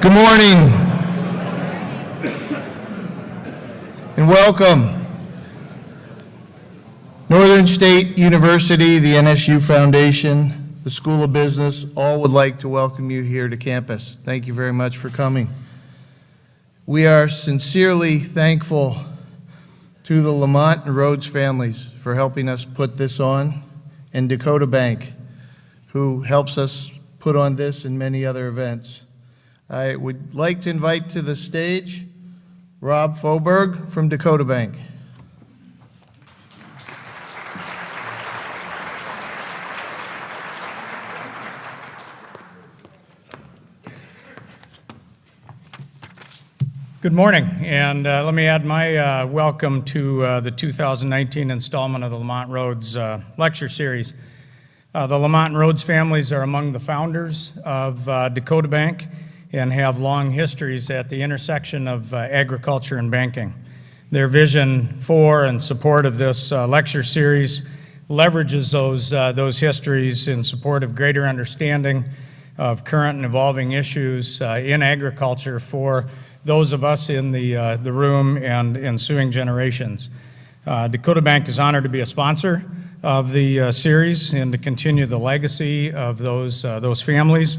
Good morning and welcome. Northern State University, the NSU Foundation, the School of Business, all would like to welcome you here to campus. Thank you very much for coming. We are sincerely thankful to the Lamont-Rhodes families for helping us put this on, and Dakota Bank, who helps us put on this and many other events. I would like to invite to the stage Rob Foberg from Dakota Bank. Good morning, and let me add my welcome to the 2019 installment of the Lamont-Rhodes lecture series. The Lamont-Rhodes families are among the founders of Dakota Bank and have long histories at the intersection of agriculture and banking. Their vision for and support of this lecture series leverages those histories in support of greater understanding of current and evolving issues in agriculture for those of us in the room and ensuing generations. Dakota Bank is honored to be a sponsor of the series and to continue the legacy of those families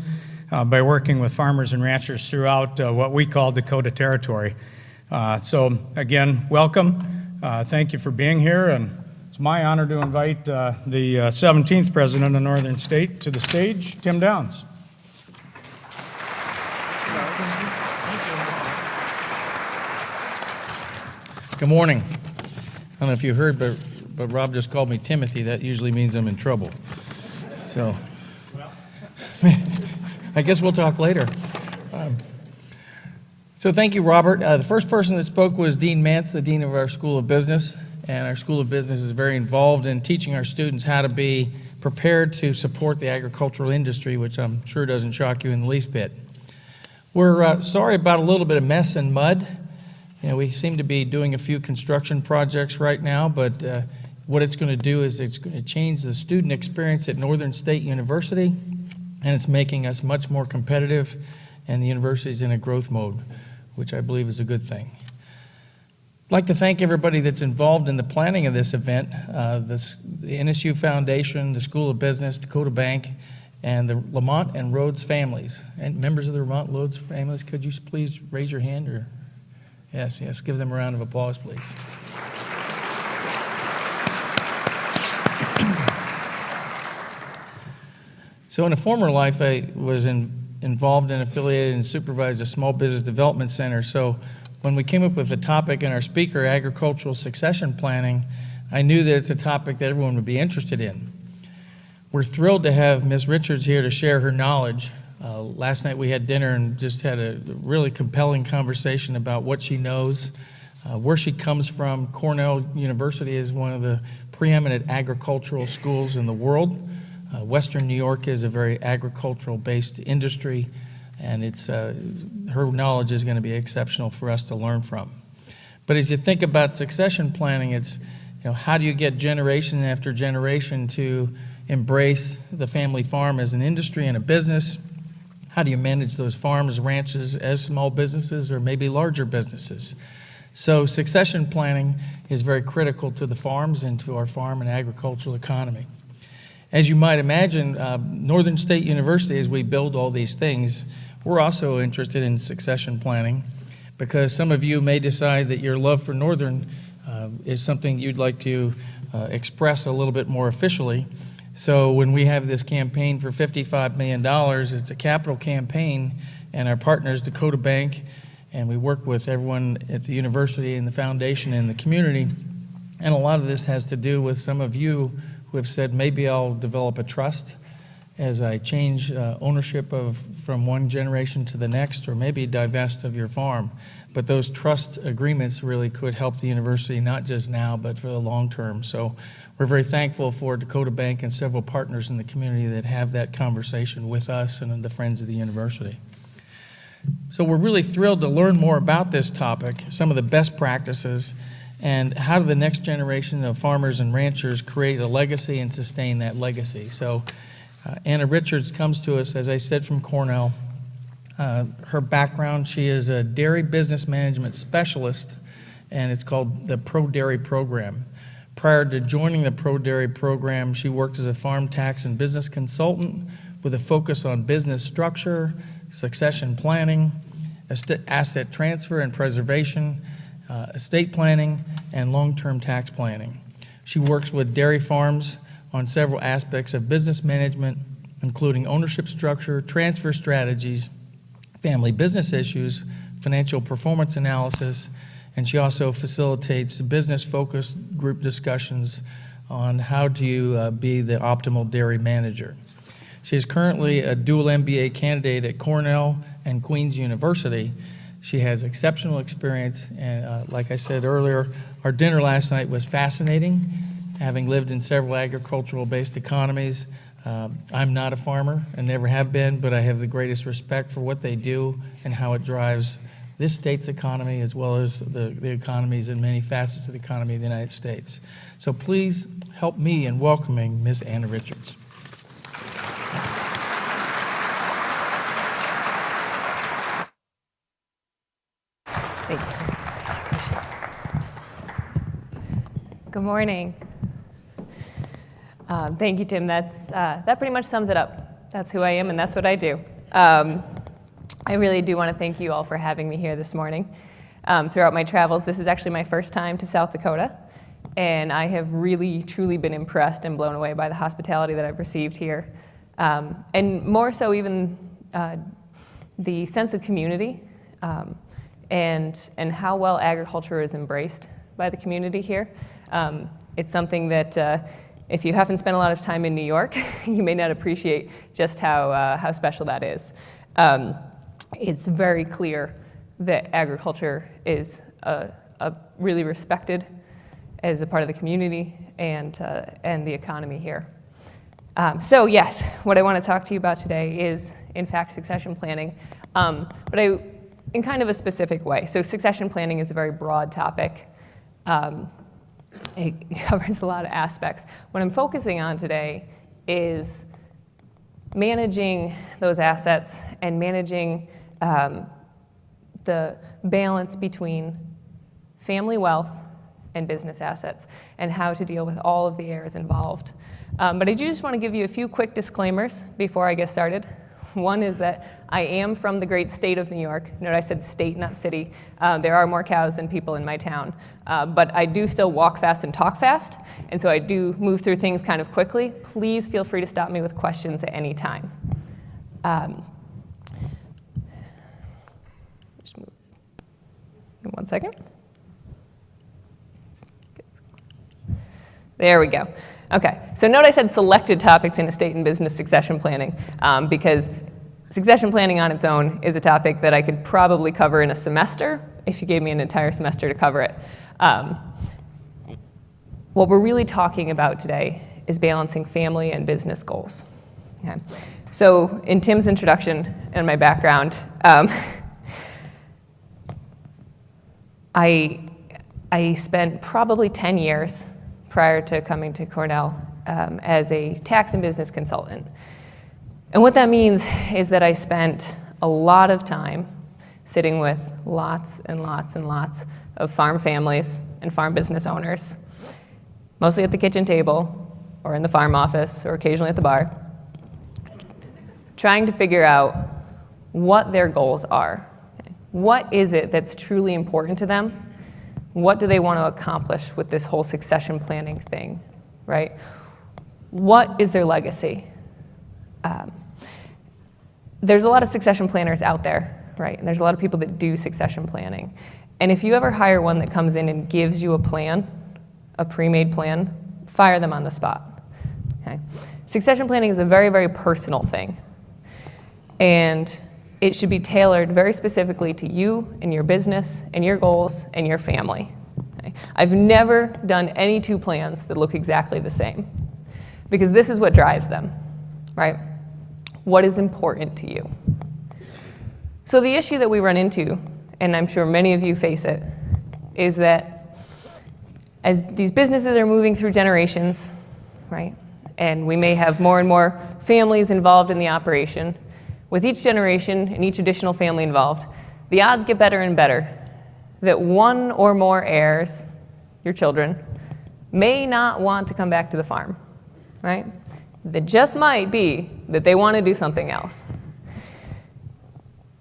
by working with farmers and ranchers throughout what we call Dakota Territory. So again, welcome. Thank you for being here, and it's my honor to invite the 17th President of Northern State to the stage, Tim Downs. Good morning. I don't know if you heard, but Rob just called me Timothy. That usually means I'm in trouble. So I guess we'll talk later. So thank you, Robert. The first person that spoke was Dean Mance, the Dean of our School of Business. And our School of Business is very involved in teaching our students how to be prepared to support the agricultural industry, which I'm sure doesn't shock you in the least bit. We're sorry about a little bit of mess and mud. You know, we seem to be doing a few construction projects right now, but what it's going to do is it's going to change the student experience at Northern State University, and it's making us much more competitive, and the university is in a growth mode, which I believe is a good thing. I'd like to thank everybody that's involved in the planning of this event, the NSU Foundation, the School of Business, Dakota Bank, and the Lamont and Rhodes families. And members of the Lamont-Rhodes families, could you please raise your hand? Or yes, give them a round of applause, please. So in a former life, I was involved and affiliated and supervised a small business development center. So when we came up with the topic and our speaker, agricultural succession planning, I knew that it's a topic that everyone would be interested in. We're thrilled to have Ms. Richards here to share her knowledge. Last night we had dinner and just had a really compelling conversation about what she knows, where she comes from. Cornell University is one of the preeminent agricultural schools in the world. Western New York is a very agricultural-based industry, and her knowledge is going to be exceptional for us to learn from. But as you think about succession planning, it's how do you get generation after generation to embrace the family farm as an industry and a business? How do you manage those farms, ranches as small businesses or maybe larger businesses? So succession planning is very critical to the farms and to our farm and agricultural economy. As you might imagine, Northern State University, as we build all these things, we're also interested in succession planning because some of you may decide that your love for Northern is something you'd like to express a little bit more officially. So when we have this campaign for $55 million, it's a capital campaign, and our partner is Dakota Bank, and we work with everyone at the university and the foundation and the community. And a lot of this has to do with some of you who have said, maybe I'll develop a trust as I change ownership from one generation to the next, or maybe divest of your farm. But those trust agreements really could help the university, not just now, but for the long term. So we're very thankful for Dakota Bank and several partners in the community that have that conversation with us and the Friends of the University. So we're really thrilled to learn more about this topic, some of the best practices, and how do the next generation of farmers and ranchers create a legacy and sustain that legacy. So Anna Richards comes to us, as I said, from Cornell. Her background, she is a dairy business management specialist, and it's called the Pro Dairy Program. Prior to joining the Pro Dairy Program, she worked as a farm tax and business consultant with a focus on business structure, succession planning, asset transfer and preservation, estate planning, and long-term tax planning. She works with dairy farms on several aspects of business management, including ownership structure, transfer strategies, family business issues, financial performance analysis, and she also facilitates business-focused group discussions on how to be the optimal dairy manager. She is currently a dual MBA candidate at Cornell and Queen's University. She has exceptional experience, and like I said earlier, our dinner last night was fascinating, having lived in several agricultural-based economies. I'm not a farmer and never have been, but I have the greatest respect for what they do and how it drives this state's economy as well as the economies and many facets of the economy of the United States. So please help me in welcoming Ms. Anna Richards. Thank you, Tim. Appreciate it. Good morning. Thank you, Tim. That pretty much sums it up. That's who I am, and that's what I do. I really do want to thank you all for having me here this morning. Throughout my travels, this is actually my first time to South Dakota, and I have really, truly been impressed and blown away by the hospitality that I've received here, and more so even the sense of community and how well agriculture is embraced by the community here. It's something that if you haven't spent a lot of time in New York, you may not appreciate just how special that is. It's very clear that agriculture is really respected as a part of the community and the economy here. So yes, what I want to talk to you about today is, in fact, succession planning, but in kind of a specific way. So succession planning is a very broad topic. It covers a lot of aspects. What I'm focusing on today is managing those assets and managing the balance between family wealth and business assets and how to deal with all of the heirs involved. But I do just want to give you a few quick disclaimers before I get started. One is that I am from the great state of New York. Note I said state, not city. There are more cows than people in my town. But I do still walk fast and talk fast, and so I do move through things kind of quickly. Please feel free to stop me with questions at any time. Just move. In 1 second. There we go. Okay, so note I said selected topics in estate and business succession planning because succession planning on its own is a topic that I could probably cover in a semester if you gave me an entire semester to cover it. What we're really talking about today is balancing family and business goals. Okay. So in Tim's introduction and my background, I spent probably 10 years prior to coming to Cornell as a tax and business consultant. And what that means is that I spent a lot of time sitting with lots and lots and lots of farm families and farm business owners, mostly at the kitchen table or in the farm office or occasionally at the bar, trying to figure out what their goals are. What is it that's truly important to them? What do they want to accomplish with this whole succession planning thing, right? What is their legacy? There's a lot of succession planners out there, right? And there's a lot of people that do succession planning. And if you ever hire one that comes in and gives you a plan, a pre-made plan, fire them on the spot, okay? Succession planning is a very, very personal thing. And it should be tailored very specifically to you and your business and your goals and your family. Okay? I've never done any two plans that look exactly the same because this is what drives them, right? What is important to you? So the issue that we run into, and I'm sure many of you face it, is that as these businesses are moving through generations, right, and we may have more and more families involved in the operation, with each generation and each additional family involved, the odds get better and better that one or more heirs, your children, may not want to come back to the farm, right? That just might be that they want to do something else.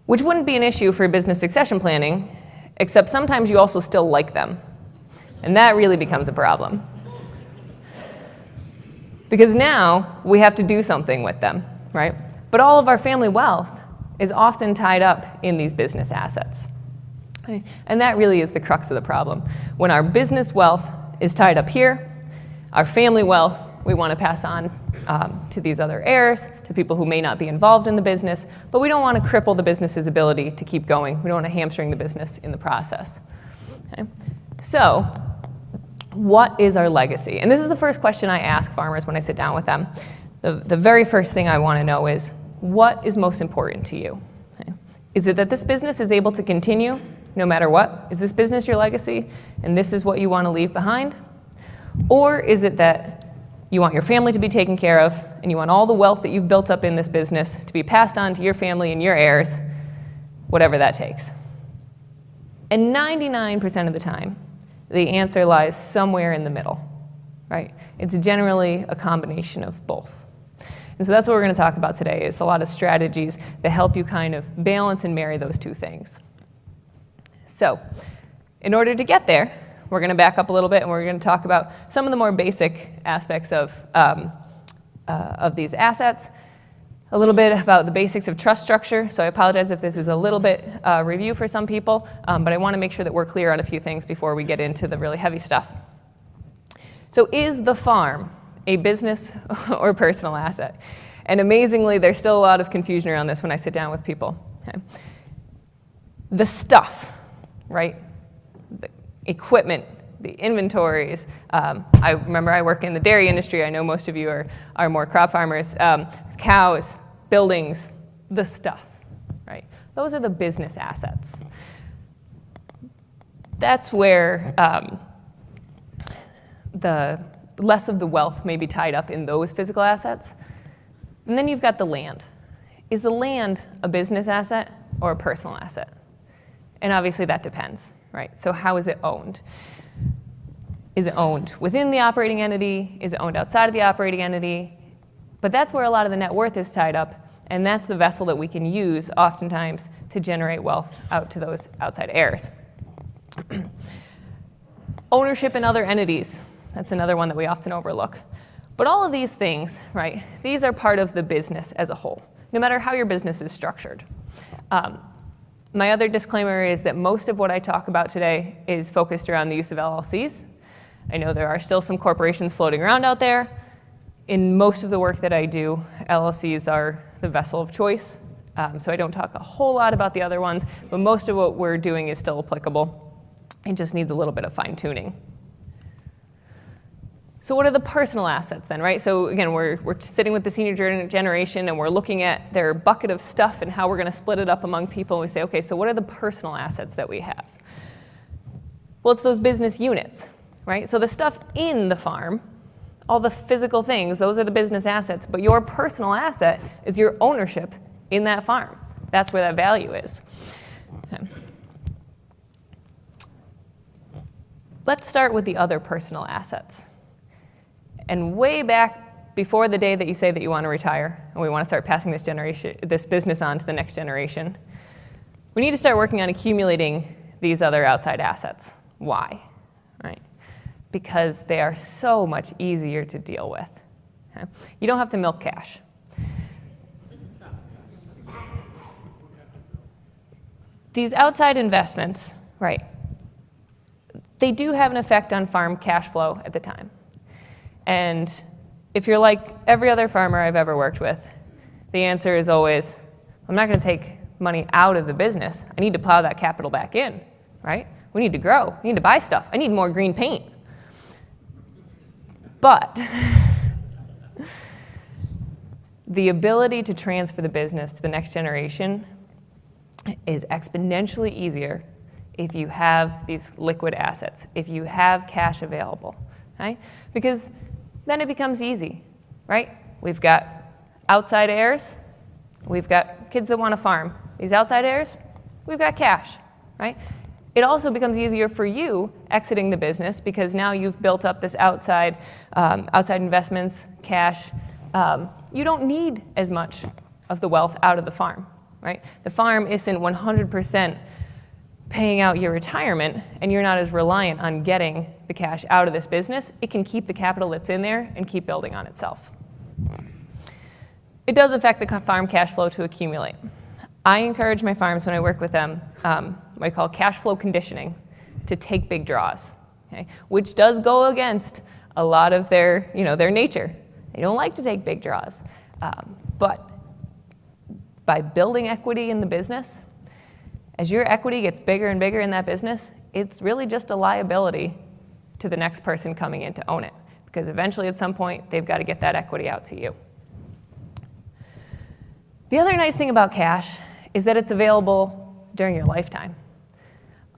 Which wouldn't be an issue for business succession planning, except sometimes you also still like them. And that really becomes a problem. Because now we have to do something with them, right? But all of our family wealth is often tied up in these business assets. Okay? And that really is the crux of the problem. When our business wealth is tied up here, our family wealth we want to pass on to these other heirs, to people who may not be involved in the business, but we don't want to cripple the business's ability to keep going. We don't want to hamstring the business in the process. Okay? So, what is our legacy? And this is the first question I ask farmers when I sit down with them. The very first thing I want to know is, what is most important to you? Okay? Is it that this business is able to continue no matter what? Is this business your legacy, and this is what you want to leave behind? Or is it that you want your family to be taken care of, and you want all the wealth that you've built up in this business to be passed on to your family and your heirs, whatever that takes? And 99% of the time, the answer lies somewhere in the middle, right? It's generally a combination of both. And so that's what we're going to talk about today, is a lot of strategies that help you kind of balance and marry those two things. So, in order to get there, we're going to back up a little bit, and we're going to talk about some of the more basic aspects of these assets, a little bit about the basics of trust structure. So I apologize if this is a little bit review for some people, but I want to make sure that we're clear on a few things before we get into the really heavy stuff. So is the farm a business or personal asset? And amazingly, there's still a lot of confusion around this when I sit down with people. Okay. The stuff, right? The equipment, the inventories. I remember I work in the dairy industry. I know most of you are more crop farmers. Cows, buildings, the stuff, right? Those are the business assets. That's where the less of the wealth may be tied up in those physical assets. And then you've got the land. Is the land a business asset or a personal asset? And obviously that depends, right? So how is it owned? Is it owned within the operating entity? Is it owned outside of the operating entity? But that's where a lot of the net worth is tied up, and that's the vessel that we can use oftentimes to generate wealth out to those outside heirs. Ownership in other entities, that's another one that we often overlook. But all of these things, right, these are part of the business as a whole, no matter how your business is structured. My other disclaimer is that most of what I talk about today is focused around the use of LLCs. I know there are still some corporations floating around out there. In most of the work that I do, LLCs are the vessel of choice. So I don't talk a whole lot about the other ones, but most of what we're doing is still applicable. It just needs a little bit of fine tuning. So what are the personal assets then, right? So again, we're sitting with the senior generation and we're looking at their bucket of stuff and how we're going to split it up among people. And we say, okay, so what are the personal assets that we have? Well, it's those business units, right? So the stuff in the farm, all the physical things, those are the business assets. But your personal asset is your ownership in that farm. That's where that value is. Okay. Let's start with the other personal assets. And way back before the day that you say that you want to retire, and we want to start passing this business on to the next generation, we need to start working on accumulating these other outside assets. Why? Right? Because they are so much easier to deal with. Okay? You don't have to milk cash. These outside investments, right, they do have an effect on farm cash flow at the time. And if you're like every other farmer I've ever worked with, the answer is always, I'm not going to take money out of the business. I need to plow that capital back in, right? We need to grow. We need to buy stuff. I need more green paint. But the ability to transfer the business to the next generation is exponentially easier if you have these liquid assets, if you have cash available, right? Because then it becomes easy, right? We've got outside heirs, we've got kids that want to farm. These outside heirs, we've got cash, right? It also becomes easier for you exiting the business because now you've built up this outside investments, cash. You don't need as much of the wealth out of the farm, right? The farm isn't 100% paying out your retirement, and you're not as reliant on getting the cash out of this business. It can keep the capital that's in there and keep building on itself. It does affect the farm cash flow to accumulate. I encourage my farms when I work with them, what I call cash flow conditioning, to take big draws, okay? Which does go against a lot of their nature. They don't like to take big draws. But by building equity in the business, as your equity gets bigger and bigger in that business, it's really just a liability to the next person coming in to own it, because eventually at some point they've got to get that equity out to you. The other nice thing about cash is that it's available during your lifetime.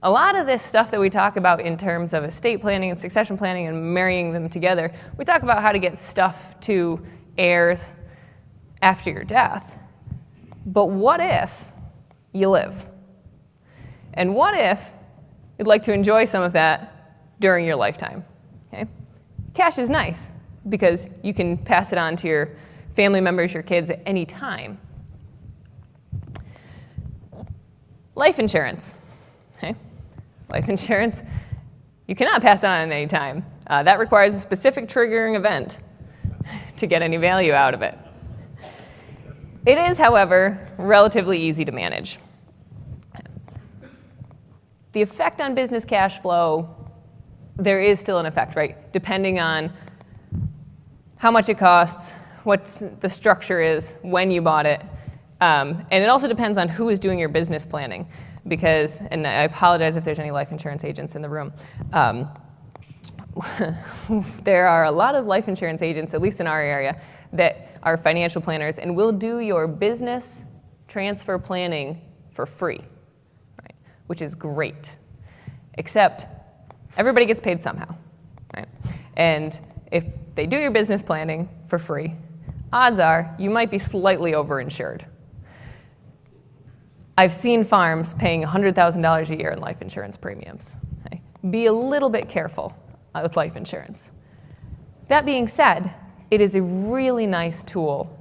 A lot of this stuff that we talk about in terms of estate planning and succession planning and marrying them together, we talk about how to get stuff to heirs after your death. But what if you live? And what if you'd like to enjoy some of that during your lifetime? Okay? Cash is nice because you can pass it on to your family members, your kids at any time. Life insurance. Okay? Life insurance, you cannot pass it on at any time. That requires a specific triggering event to get any value out of it. It is, however, relatively easy to manage. The effect on business cash flow, there is still an effect, right? Depending on how much it costs, what the structure is, when you bought it. And it also depends on who is doing your business planning. Because, and I apologize if there's any life insurance agents in the room. There are a lot of life insurance agents, at least in our area, that are financial planners and will do your business transfer planning for free, right? Which is great. Except everybody gets paid somehow, right? And if they do your business planning for free, odds are you might be slightly overinsured. I've seen farms paying $100,000 a year in life insurance premiums. Okay? Be a little bit careful with life insurance. That being said, it is a really nice tool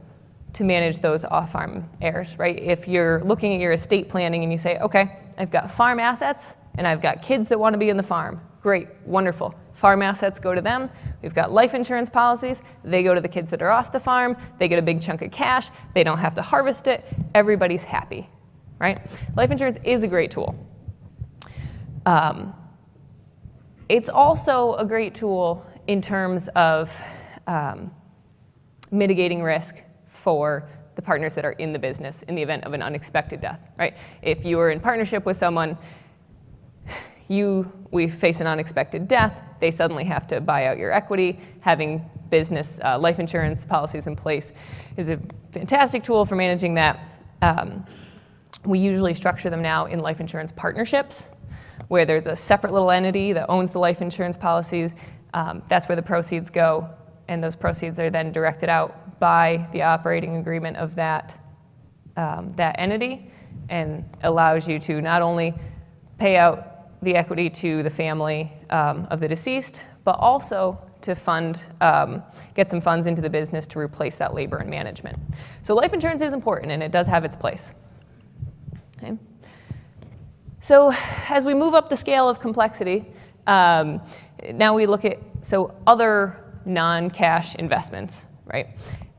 to manage those off-farm heirs, right? If you're looking at your estate planning and you say, okay, I've got farm assets and I've got kids that want to be in the farm. Great, wonderful. Farm assets go to them. We've got life insurance policies. They go to the kids that are off the farm. They get a big chunk of cash. They don't have to harvest it. Everybody's happy, right? Life insurance is a great tool. It's also a great tool in terms of mitigating risk for the partners that are in the business in the event of an unexpected death, right? If you are in partnership with someone, we face an unexpected death, they suddenly have to buy out your equity. Having business life insurance policies in place is a fantastic tool for managing that. We usually structure them now in life insurance partnerships, where there's a separate little entity that owns the life insurance policies. That's where the proceeds go, and those proceeds are then directed out by the operating agreement of that entity, and allows you to not only pay out the equity to the family of the deceased, but also to fund, get some funds into the business to replace that labor and management. So life insurance is important, and it does have its place. Okay. So as we move up the scale of complexity, now we look at other non-cash investments, right?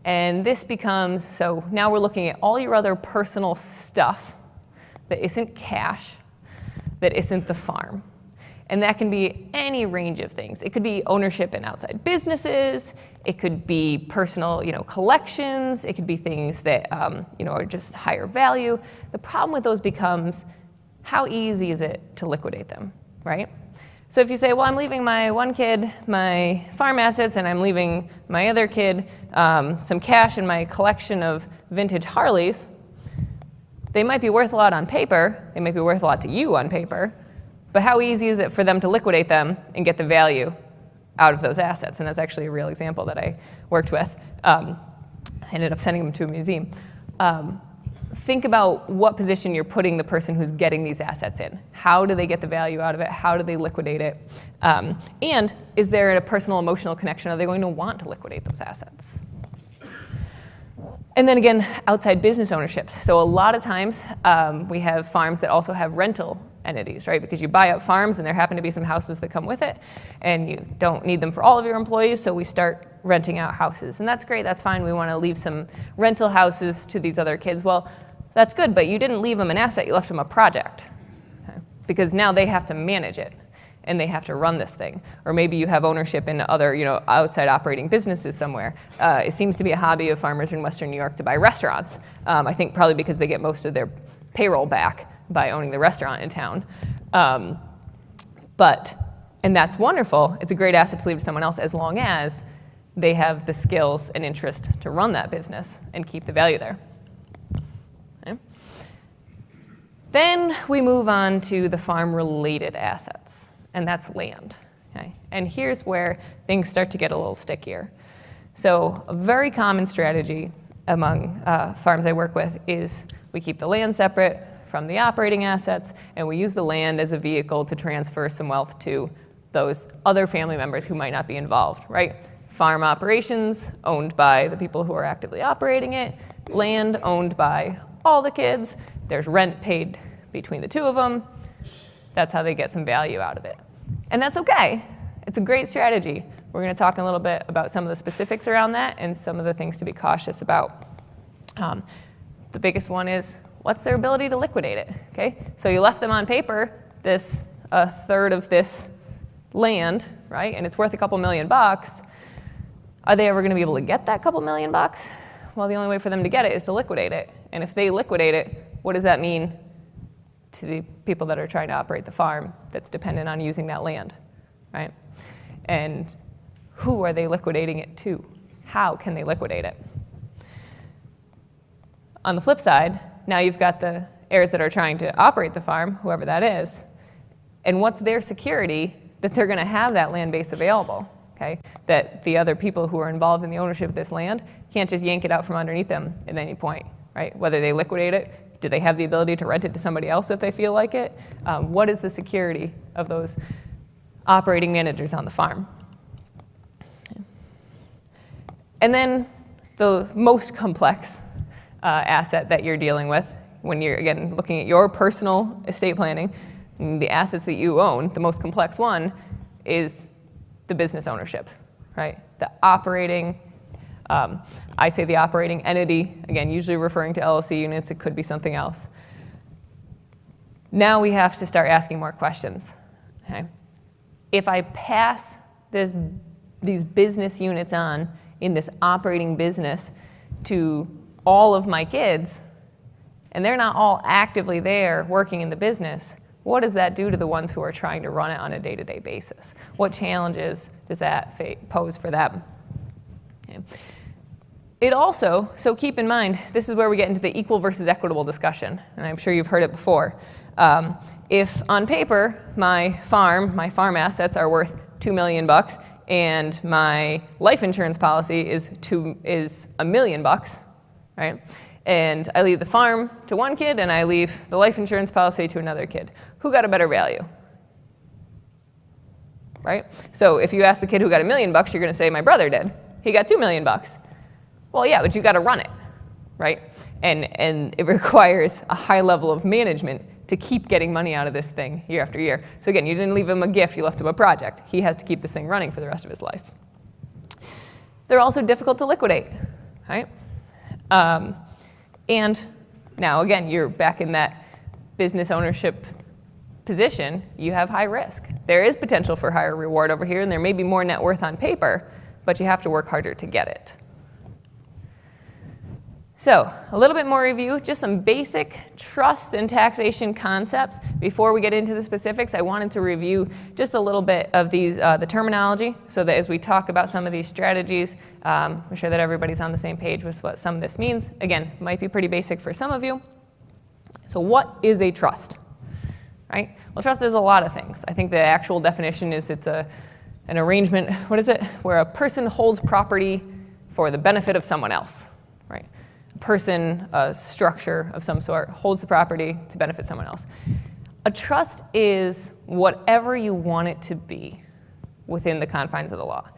And this becomes, so now we're looking at all your other personal stuff that isn't cash, that isn't the farm. And that can be any range of things. It could be ownership in outside businesses. It could be personal, collections. It could be things that, are just higher value. The problem with those becomes, how easy is it to liquidate them, right? So if you say, well, I'm leaving my one kid my farm assets, and I'm leaving my other kid some cash in my collection of vintage Harleys, they might be worth a lot on paper. They might be worth a lot to you on paper. But how easy is it for them to liquidate them and get the value out of those assets? And that's actually a real example that I worked with. I ended up sending them to a museum. think about what position you're putting the person who's getting these assets in. How do they get the value out of it? How do they liquidate it? And is there a personal emotional connection? Are they going to want to liquidate those assets? And then again, outside business ownerships. So a lot of times we have farms that also have rental entities, right? Because you buy up farms and there happen to be some houses that come with it and you don't need them for all of your employees, so we start renting out houses. And that's great, that's fine. We want to leave some rental houses to these other kids. Well, that's good, but you didn't leave them an asset, you left them a project. Okay? Because now they have to manage it and they have to run this thing. Or maybe you have ownership in other, outside operating businesses somewhere. It seems to be a hobby of farmers in Western New York to buy restaurants. I think probably because they get most of their payroll back by owning the restaurant in town. And that's wonderful. It's a great asset to leave to someone else as long as they have the skills and interest to run that business and keep the value there. Okay. Then we move on to the farm-related assets, and that's land. Okay. And here's where things start to get a little stickier. So a very common strategy among farms I work with is we keep the land separate from the operating assets, and we use the land as a vehicle to transfer some wealth to those other family members who might not be involved, right? Farm operations owned by the people who are actively operating it, land owned by all the kids, there's rent paid between the two of them. That's how they get some value out of it. And that's okay. It's a great strategy. We're going to talk a little bit about some of the specifics around that and some of the things to be cautious about. The biggest one is, what's their ability to liquidate it? Okay, so you left them on paper a third of this land, right? And it's worth a couple $1 million. Are they ever going to be able to get that couple $1 million? Well, the only way for them to get it is to liquidate it. And if they liquidate it, what does that mean to the people that are trying to operate the farm that's dependent on using that land, right? And who are they liquidating it to? How can they liquidate it? On the flip side, now you've got the heirs that are trying to operate the farm, whoever that is, and what's their security that they're going to have that land base available, okay? That the other people who are involved in the ownership of this land can't just yank it out from underneath them at any point, right? Whether they liquidate it, do they have the ability to rent it to somebody else if they feel like it? What is the security of those operating managers on the farm? And then the most complex asset that you're dealing with when you're, again, looking at your personal estate planning, the assets that you own, the most complex one is the business ownership, right? The operating, I say the operating entity, again, usually referring to LLC units, it could be something else. Now we have to start asking more questions, okay? If I pass these business units on in this operating business to all of my kids, and they're not all actively there working in the business, what does that do to the ones who are trying to run it on a day-to-day basis? What challenges does that pose for them? Okay. It also, so keep in mind, this is where we get into the equal versus equitable discussion, and I'm sure you've heard it before. If on paper, my farm assets are worth $2 million, and my life insurance policy is $1 million, right? And I leave the farm to one kid and I leave the life insurance policy to another kid. Who got a better value? Right? So if you ask the kid who got $1 million, you're going to say, my brother did. He got $2 million. Well, yeah, but you got to run it, right? And it requires a high level of management to keep getting money out of this thing year after year. So again, you didn't leave him a gift, you left him a project. He has to keep this thing running for the rest of his life. They're also difficult to liquidate, right? And now, again, you're back in that business ownership position. You have high risk. There is potential for higher reward over here, and there may be more net worth on paper, but you have to work harder to get it. So, a little bit more review, just some basic trust and taxation concepts. Before we get into the specifics, I wanted to review just a little bit of these, the terminology, so that as we talk about some of these strategies, I'm sure that everybody's on the same page with what some of this means. Again, might be pretty basic for some of you. So what is a trust? Right? Well, trust is a lot of things. I think the actual definition is it's an arrangement, what is it? Where a person holds property for the benefit of someone else. Right? A person, a structure of some sort, holds the property to benefit someone else. A trust is whatever you want it to be within the confines of the law.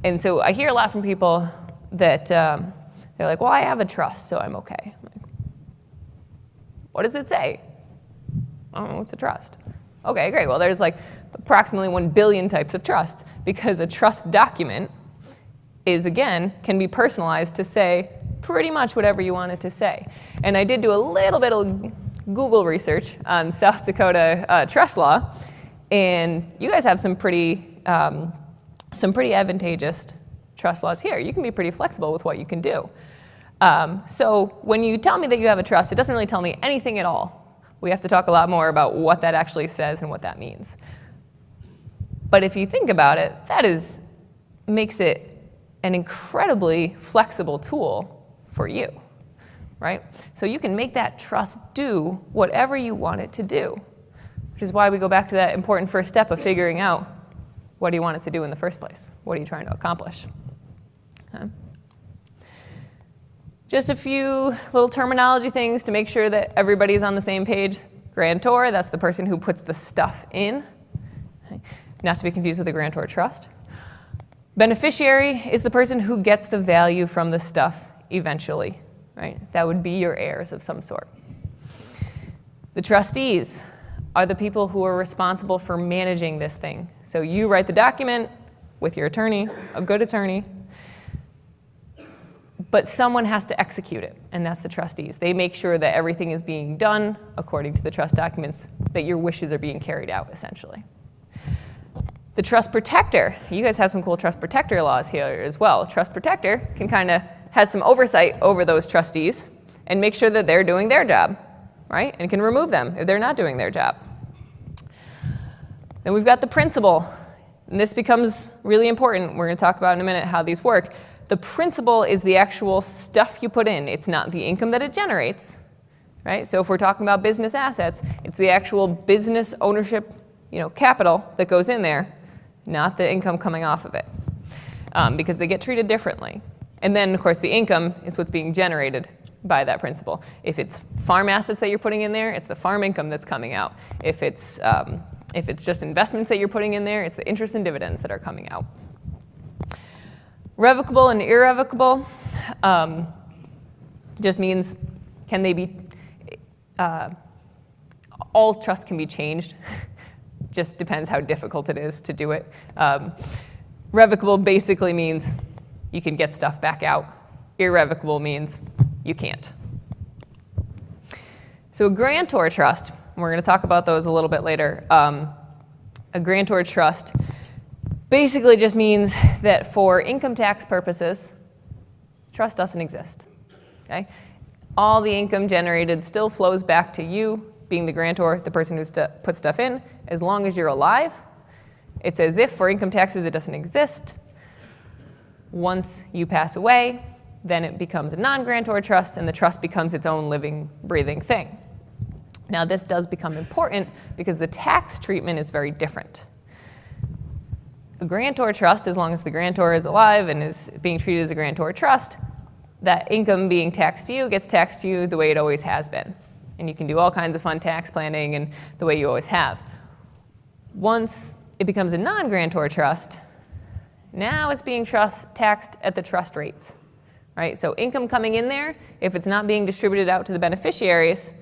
And so I hear a lot from people that they're like, well, I have a trust, so I'm okay. I'm like, what does it say? I don't know, what's a trust? Okay, great. Well, there's like approximately 1 billion types of trusts, because a trust document is, again, can be personalized to say pretty much whatever you want it to say. And I did do a little bit of Google research on South Dakota trust law, and you guys have some pretty advantageous trust laws here. You can be pretty flexible with what you can do. So when you tell me that you have a trust, it doesn't really tell me anything at all. We have to talk a lot more about what that actually says and what that means. But if you think about it, makes it an incredibly flexible tool for you, right? So you can make that trust do whatever you want it to do, which is why we go back to that important first step of figuring out, what do you want it to do in the first place? What are you trying to accomplish? Okay. Just a few little terminology things to make sure that everybody's on the same page. Grantor, that's the person who puts the stuff in, okay. Not to be confused with a grantor trust. Beneficiary is the person who gets the value from the stuff eventually, right? That would be your heirs of some sort. The trustees are the people who are responsible for managing this thing. So you write the document with your attorney, a good attorney, but someone has to execute it, and that's the trustees. They make sure that everything is being done according to the trust documents, that your wishes are being carried out, essentially. The trust protector, you guys have some cool trust protector laws here as well. Trust protector has some oversight over those trustees and make sure that they're doing their job, right? And can remove them if they're not doing their job. Then we've got the principal, and this becomes really important. We're going to talk about in a minute how these work. The principal is the actual stuff you put in. It's not the income that it generates, right? So if we're talking about business assets, it's the actual business ownership, capital that goes in there, not the income coming off of it, because they get treated differently. And then, of course, the income is what's being generated by that principal. If it's farm assets that you're putting in there, it's the farm income that's coming out. If it's just investments that you're putting in there, it's the interest and dividends that are coming out. Revocable and irrevocable just means, can they be, all trusts can be changed. Just depends how difficult it is to do it. Revocable basically means you can get stuff back out. Irrevocable means you can't. So a grantor trust, and we're going to talk about those a little bit later. A grantor trust basically just means that for income tax purposes, trust doesn't exist, okay? All the income generated still flows back to you, being the grantor, the person who put stuff in, as long as you're alive. It's as if for income taxes it doesn't exist. Once you pass away, then it becomes a non-grantor trust, and the trust becomes its own living, breathing thing. Now this does become important because the tax treatment is very different. A grantor trust, as long as the grantor is alive and is being treated as a grantor trust, that income being taxed to you gets taxed to you the way it always has been. And you can do all kinds of fun tax planning and the way you always have. Once it becomes a non-grantor trust, now it's being taxed at the trust rates, right? So income coming in there, if it's not being distributed out to the beneficiaries,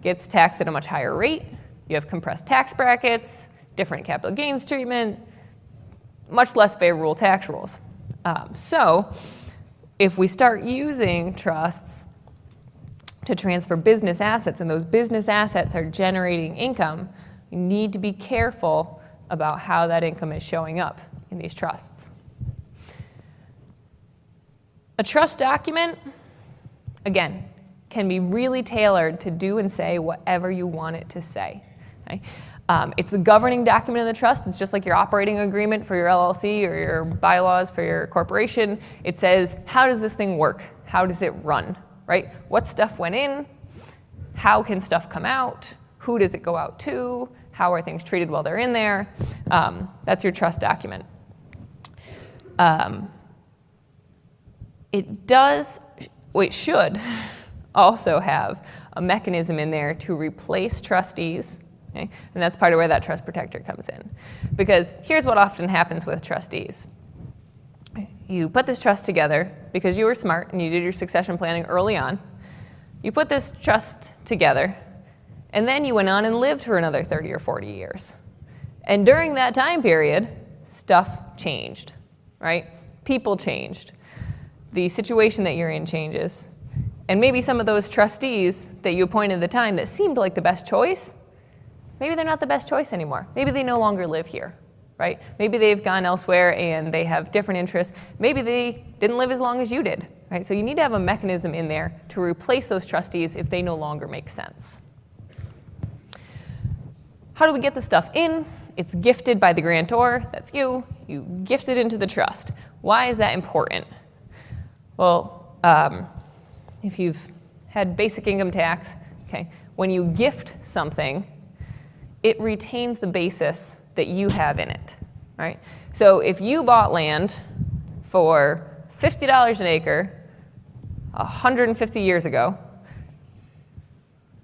gets taxed at a much higher rate. You have compressed tax brackets, different capital gains treatment, much less favorable tax rules. So if we start using trusts to transfer business assets, and those business assets are generating income, you need to be careful about how that income is showing up in these trusts. A trust document, again, can be really tailored to do and say whatever you want it to say. Okay? It's the governing document of the trust. It's just like your operating agreement for your LLC or your bylaws for your corporation. It says, how does this thing work? How does it run, right? What stuff went in? How can stuff come out? Who does it go out to? How are things treated while they're in there? That's your trust document. It does it should also have a mechanism in there to replace trustees, okay? And that's part of where that trust protector comes in. Because here's what often happens with trustees. You put this trust together because you were smart and you did your succession planning early on. You put this trust together, and then you went on and lived for another 30 or 40 years. And during that time period, stuff changed, right? People changed. The situation that you're in changes. And maybe some of those trustees that you appointed at the time that seemed like the best choice, maybe they're not the best choice anymore. Maybe they no longer live here, right? Maybe they've gone elsewhere and they have different interests. Maybe they didn't live as long as you did, right? So you need to have a mechanism in there to replace those trustees if they no longer make sense. How do we get the stuff in? It's gifted by the grantor, that's you. You gift it into the trust. Why is that important? Well, if you've had basic income tax, okay, when you gift something, it retains the basis that you have in it, right? So if you bought land for $50 an acre 150 years ago,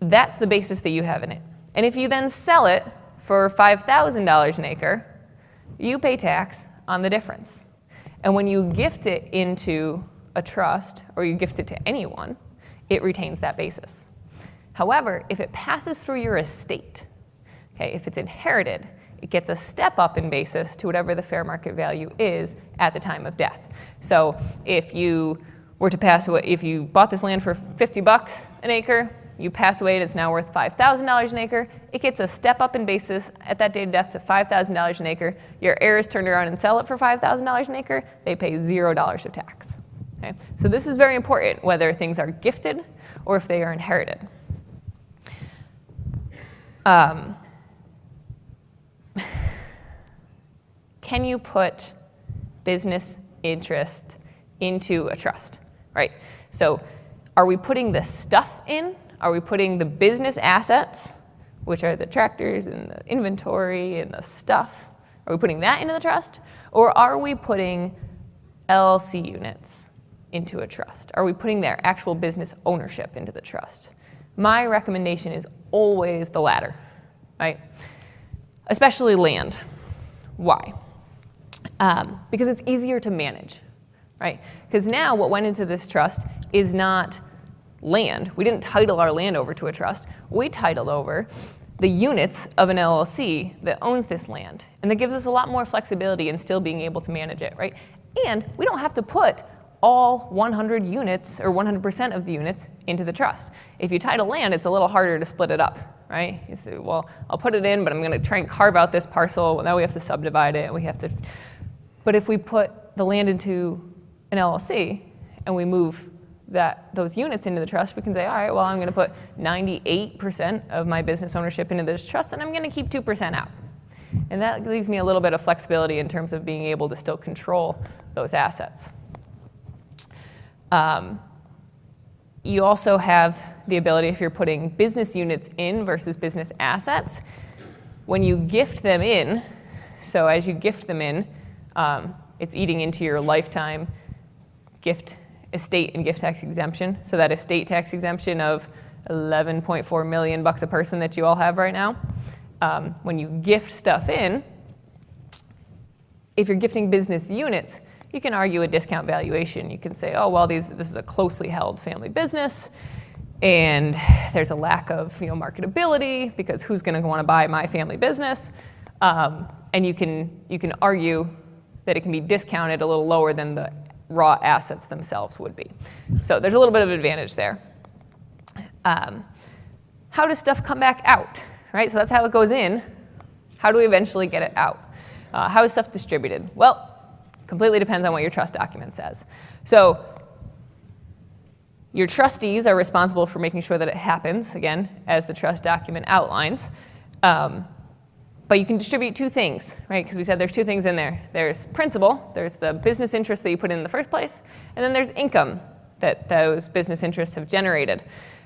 that's the basis that you have in it. And if you then sell it for $5,000 an acre, you pay tax on the difference. And when you gift it into a trust, or you gift it to anyone, it retains that basis. However, if it passes through your estate, okay, if it's inherited, it gets a step up in basis to whatever the fair market value is at the time of death. So if you were to pass away, if you bought this land for $50 an acre, you pass away and it's now worth $5,000 an acre, it gets a step up in basis at that date of death to $5,000 an acre. Your heirs turn around and sell it for $5,000 an acre, they pay $0 of tax. Okay? So this is very important, whether things are gifted or if they are inherited. Can you put business interest into a trust, right? So are we putting the stuff in? Are we putting the business assets, which are the tractors and the inventory and the stuff? Are we putting that into the trust? Or are we putting LLC units into a trust? Are we putting their actual business ownership into the trust? My recommendation is always the latter, right? Especially land. Why? Because it's easier to manage, right? Because now what went into this trust is not land. We didn't title our land over to a trust. We titled over the units of an LLC that owns this land. And that gives us a lot more flexibility in still being able to manage it, right? And we don't have to put all 100 units or 100% of the units into the trust. If you title land, it's a little harder to split it up, right? You say, well, I'll put it in, but I'm going to try and carve out this parcel. Well, now we have to subdivide it, and we have to. But if we put the land into an LLC and we move those units into the trust, we can say, all right, well, I'm going to put 98% of my business ownership into this trust, and I'm going to keep 2% out. And that leaves me a little bit of flexibility in terms of being able to still control those assets. You also have the ability, if you're putting business units in versus business assets, when you gift them in, so as you gift them in, it's eating into your lifetime gift estate and gift tax exemption. So that estate tax exemption of $11.4 million a person that you all have right now. When you gift stuff in, if you're gifting business units, you can argue a discount valuation. You can say, oh, well, this is a closely held family business, and there's a lack of marketability because who's going to want to buy my family business? And you can argue that it can be discounted a little lower than the raw assets themselves would be. So there's a little bit of advantage there. How does stuff come back out, right? So that's how it goes in. How do we eventually get it out? How is stuff distributed? Well, completely depends on what your trust document says. So your trustees are responsible for making sure that it happens, again, as the trust document outlines. But you can distribute two things, right? Because we said there's two things in there. There's principal, there's the business interest that you put in the first place, and then there's income that those business interests have generated.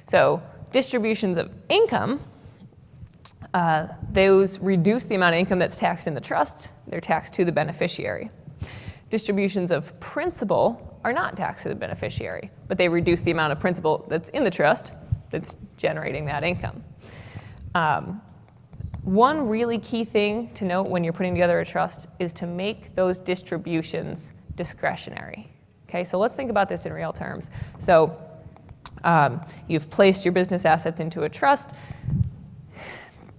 So distributions of income, those reduce the amount of income that's taxed in the trust. They're taxed to the beneficiary. Distributions of principal are not taxed to the beneficiary, but they reduce the amount of principal that's in the trust that's generating that income. One really key thing to note when you're putting together a trust is to make those distributions discretionary. Okay, so let's think about this in real terms. So you've placed your business assets into a trust.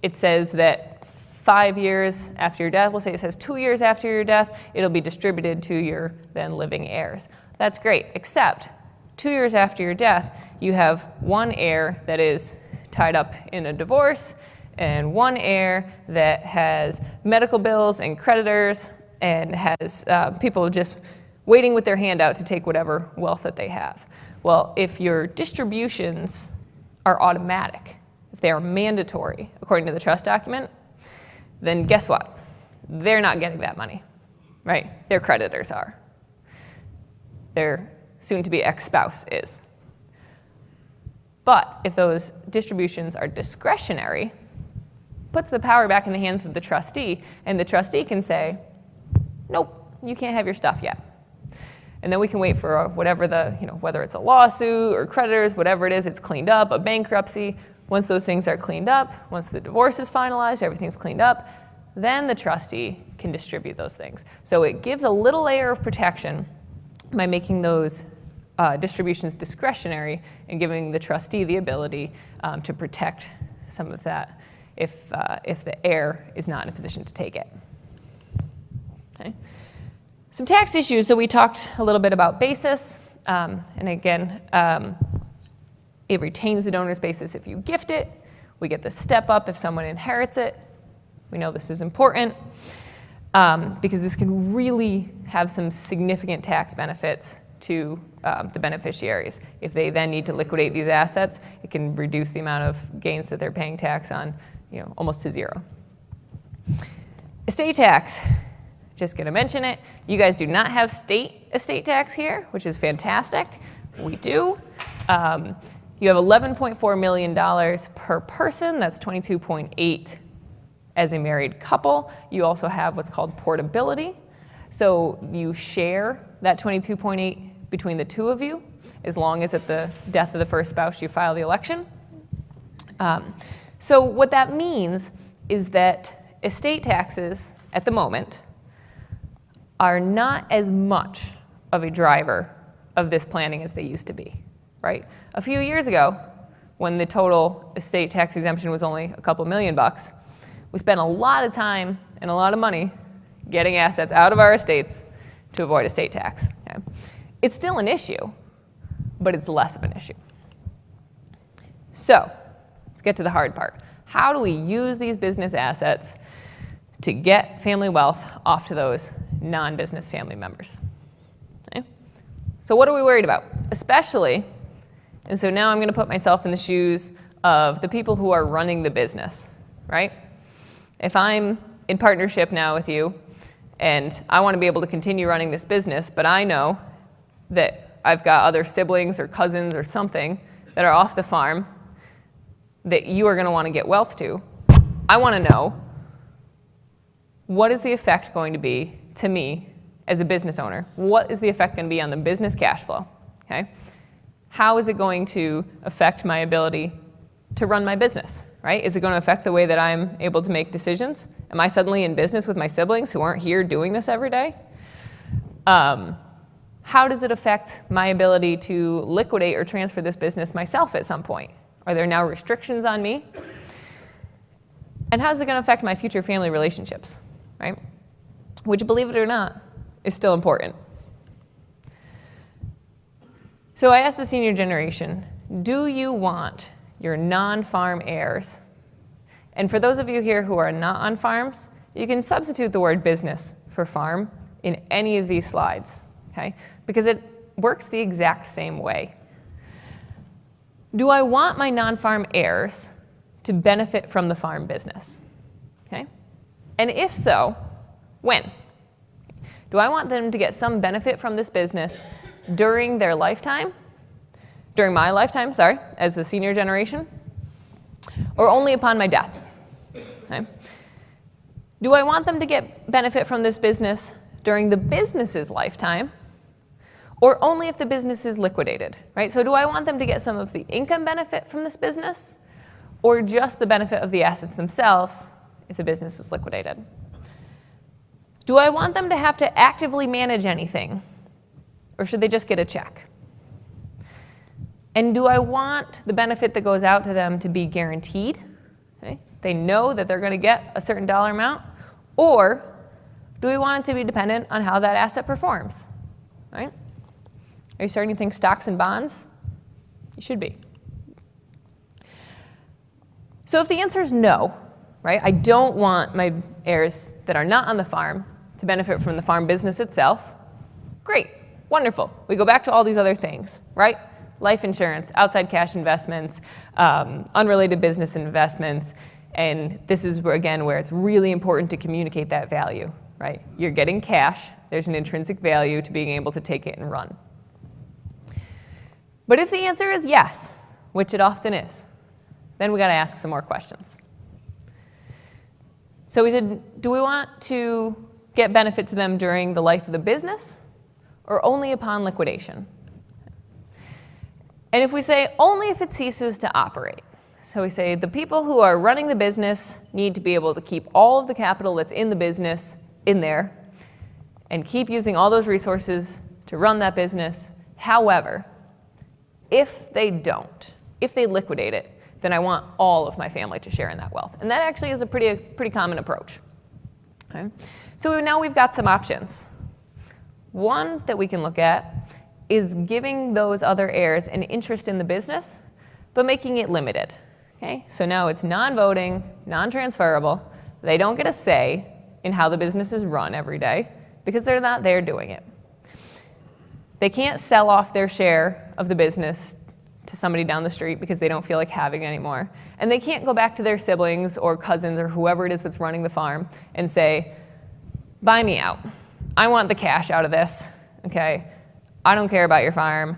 It says that 5 years after your death, we'll say it says 2 years after your death, it'll be distributed to your then living heirs. That's great, except 2 years after your death, you have one heir that is tied up in a divorce and one heir that has medical bills and creditors and has people just waiting with their hand out to take whatever wealth that they have. Well, if your distributions are automatic, if they are mandatory according to the trust document, then guess what? They're not getting that money, right? Their creditors are. Their soon-to-be ex-spouse is. But if those distributions are discretionary, puts the power back in the hands of the trustee, and the trustee can say, nope, you can't have your stuff yet. And then we can wait for whatever whether it's a lawsuit or creditors, whatever it is, it's cleaned up, a bankruptcy. Once those things are cleaned up, once the divorce is finalized, everything's cleaned up, then the trustee can distribute those things. So it gives a little layer of protection by making those distributions discretionary and giving the trustee the ability to protect some of that if the heir is not in a position to take it. Okay. Some tax issues. So we talked a little bit about basis, and again, it retains the donor's basis if you gift it. We get the step up if someone inherits it. We know this is important because this can really have some significant tax benefits to the beneficiaries. If they then need to liquidate these assets, it can reduce the amount of gains that they're paying tax on, almost to zero. Estate tax. Just going to mention it. You guys do not have state estate tax here, which is fantastic. We do. You have $11.4 million per person. That's 22.8 as a married couple. You also have what's called portability. So you share that 22.8 between the two of you, as long as at the death of the first spouse you file the election. So what that means is that estate taxes at the moment are not as much of a driver of this planning as they used to be, right? A few years ago, when the total estate tax exemption was only a couple $1,000,000, we spent a lot of time and a lot of money getting assets out of our estates to avoid estate tax. Okay? It's still an issue, but it's less of an issue. So let's get to the hard part. How do we use these business assets to get family wealth off to those non-business family members? Okay? So what are we worried about? Especially, and so now I'm going to put myself in the shoes of the people who are running the business, right? If I'm in partnership now with you and I want to be able to continue running this business, but I know that I've got other siblings or cousins or something that are off the farm that you are going to want to get wealth to, I want to know, what is the effect going to be to me as a business owner? What is the effect going to be on the business cash flow? Okay? How is it going to affect my ability to run my business, right? Is it going to affect the way that I'm able to make decisions? Am I suddenly in business with my siblings who aren't here doing this every day? How does it affect my ability to liquidate or transfer this business myself at some point? Are there now restrictions on me? And how is it going to affect my future family relationships, right? Which, believe it or not, is still important. So I asked the senior generation, do you want your non-farm heirs? And for those of you here who are not on farms, you can substitute the word business for farm in any of these slides, okay? Because it works the exact same way. Do I want my non-farm heirs to benefit from the farm business? Okay? And if so, when? Do I want them to get some benefit from this business during their lifetime? During my lifetime, sorry, as the senior generation? Or only upon my death? Okay? Do I want them to get benefit from this business during the business's lifetime? or only if the business is liquidated, right? So do I want them to get some of the income benefit from this business, or just the benefit of the assets themselves if the business is liquidated? Do I want them to have to actively manage anything, or should they just get a check? And do I want the benefit that goes out to them to be guaranteed? Okay? They know that they're going to get a certain dollar amount, or do we want it to be dependent on how that asset performs? Right? Are you starting to think stocks and bonds? You should be. So if the answer is no, right, I don't want my heirs that are not on the farm to benefit from the farm business itself, great, wonderful. We go back to all these other things, right? Life insurance, outside cash investments, unrelated business investments, and this is where, again, where it's really important to communicate that value, right? You're getting cash, there's an intrinsic value to being able to take it and run. But if the answer is yes, which it often is, then we got to ask some more questions. So we said, do we want to get benefit to them during the life of the business, or only upon liquidation? And if we say only if it ceases to operate, so we say the people who are running the business need to be able to keep all of the capital that's in the business in there and keep using all those resources to run that business. However, if they don't, if they liquidate it, then I want all of my family to share in that wealth. And that actually is a pretty common approach. Okay? So now we've got some options. One that we can look at is giving those other heirs an interest in the business, but making it limited. Okay? So now it's non-voting, non-transferable. They don't get a say in how the business is run every day because they're not there doing it. They can't sell off their share of the business to somebody down the street because they don't feel like having it anymore. And they can't go back to their siblings or cousins or whoever it is that's running the farm and say, buy me out. I want the cash out of this, okay? I don't care about your farm.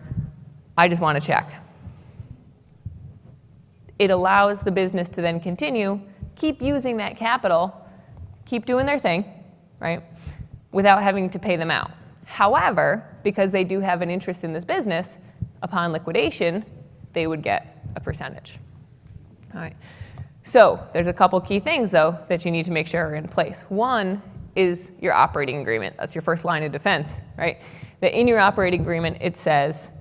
I just want a check. It allows the business to then continue, keep using that capital, keep doing their thing, right, without having to pay them out. However, because they do have an interest in this business, upon liquidation, they would get a percentage. All right. So there's a couple key things, though, that you need to make sure are in place. One is your operating agreement. That's your first line of defense, right? That in your operating agreement, it says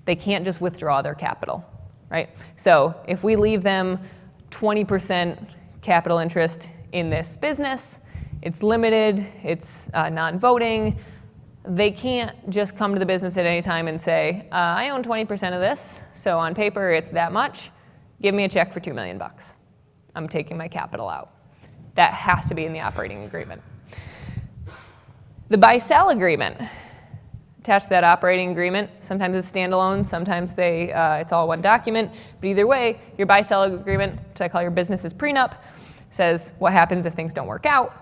they can't just withdraw their capital, right? So if we leave them 20% capital interest in this business, it's limited, it's non-voting, they can't just come to the business at any time and say, I own 20% of this, so on paper it's that much, give me a check for $2 million. I'm taking my capital out. That has to be in the operating agreement. The buy-sell agreement, attached to that operating agreement, sometimes it's standalone, sometimes it's all one document, but either way, your buy-sell agreement, which I call your business's prenup, says what happens if things don't work out.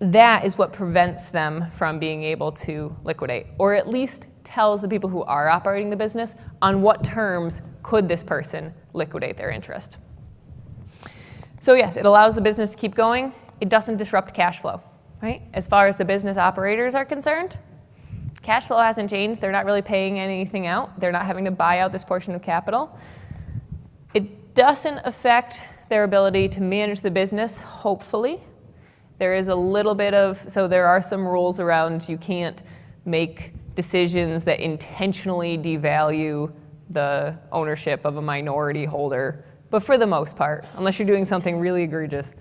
That is what prevents them from being able to liquidate, or at least tells the people who are operating the business on what terms could this person liquidate their interest. So yes, it allows the business to keep going. It doesn't disrupt cash flow, right? As far as the business operators are concerned, cash flow hasn't changed. They're not really paying anything out. They're not having to buy out this portion of capital. It doesn't affect their ability to manage the business, hopefully. There is a little bit of, so there are some rules around you can't make decisions that intentionally devalue the ownership of a minority holder. But for the most part, unless you're doing something really egregious,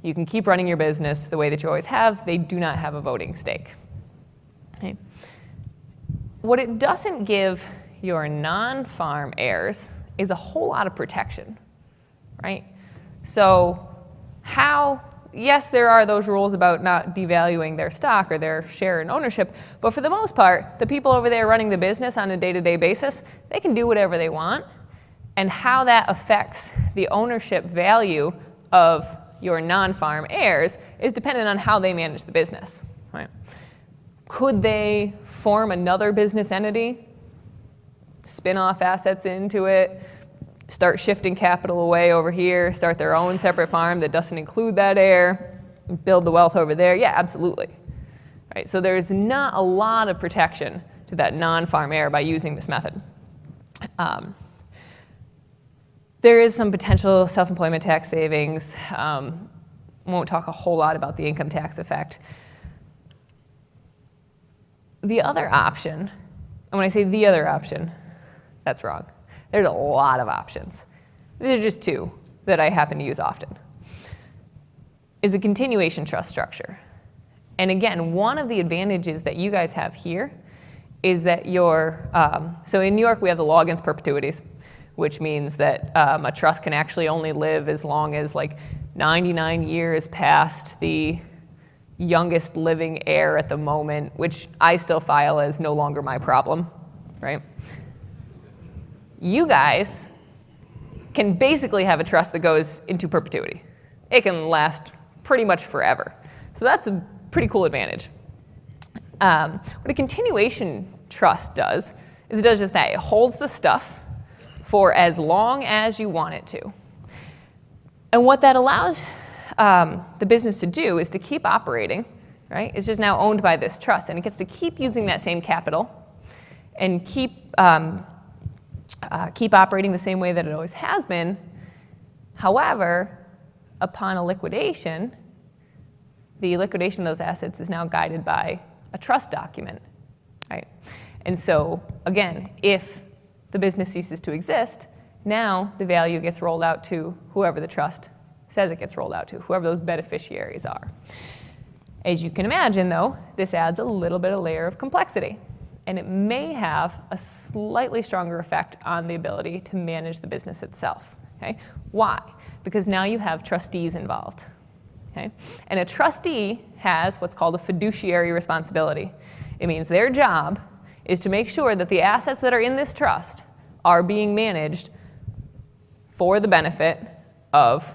you can keep running your business the way that you always have. They do not have a voting stake. Okay. What it doesn't give your non-farm heirs is a whole lot of protection, right? So yes, there are those rules about not devaluing their stock or their share in ownership, but for the most part, the people over there running the business on a day-to-day basis, they can do whatever they want, and how that affects the ownership value of your non-farm heirs is dependent on how they manage the business, right? Could they form another business entity, spin off assets into it, start shifting capital away over here, start their own separate farm that doesn't include that heir, build the wealth over there? Yeah, absolutely. right? So there's not a lot of protection to that non-farm heir by using this method. There is some potential self-employment tax savings. Won't talk a whole lot about the income tax effect. The other option, and when I say the other option, that's wrong. There's a lot of options. These are just two that I happen to use often. Is a continuation trust structure. And again, one of the advantages that you guys have here is that so in New York we have the law against perpetuities, which means that a trust can actually only live as long as like 99 years past the youngest living heir at the moment, which I still file as no longer my problem, right? You guys can basically have a trust that goes into perpetuity. It can last pretty much forever. So that's a pretty cool advantage. What a continuation trust does is it does just that. It holds the stuff for as long as you want it to. And what that allows the business to do is to keep operating, right? It's just now owned by this trust, and it gets to keep using that same capital and keep operating the same way that it always has been. However, upon a liquidation, the liquidation of those assets is now guided by a trust document, right? And so, again, if the business ceases to exist, now the value gets rolled out to whoever the trust says it gets rolled out to, whoever those beneficiaries are. As you can imagine, though, this adds a little bit of layer of complexity, and it may have a slightly stronger effect on the ability to manage the business itself. Okay? Why? Because now you have trustees involved. Okay? And a trustee has what's called a fiduciary responsibility. It means their job is to make sure that the assets that are in this trust are being managed for the benefit of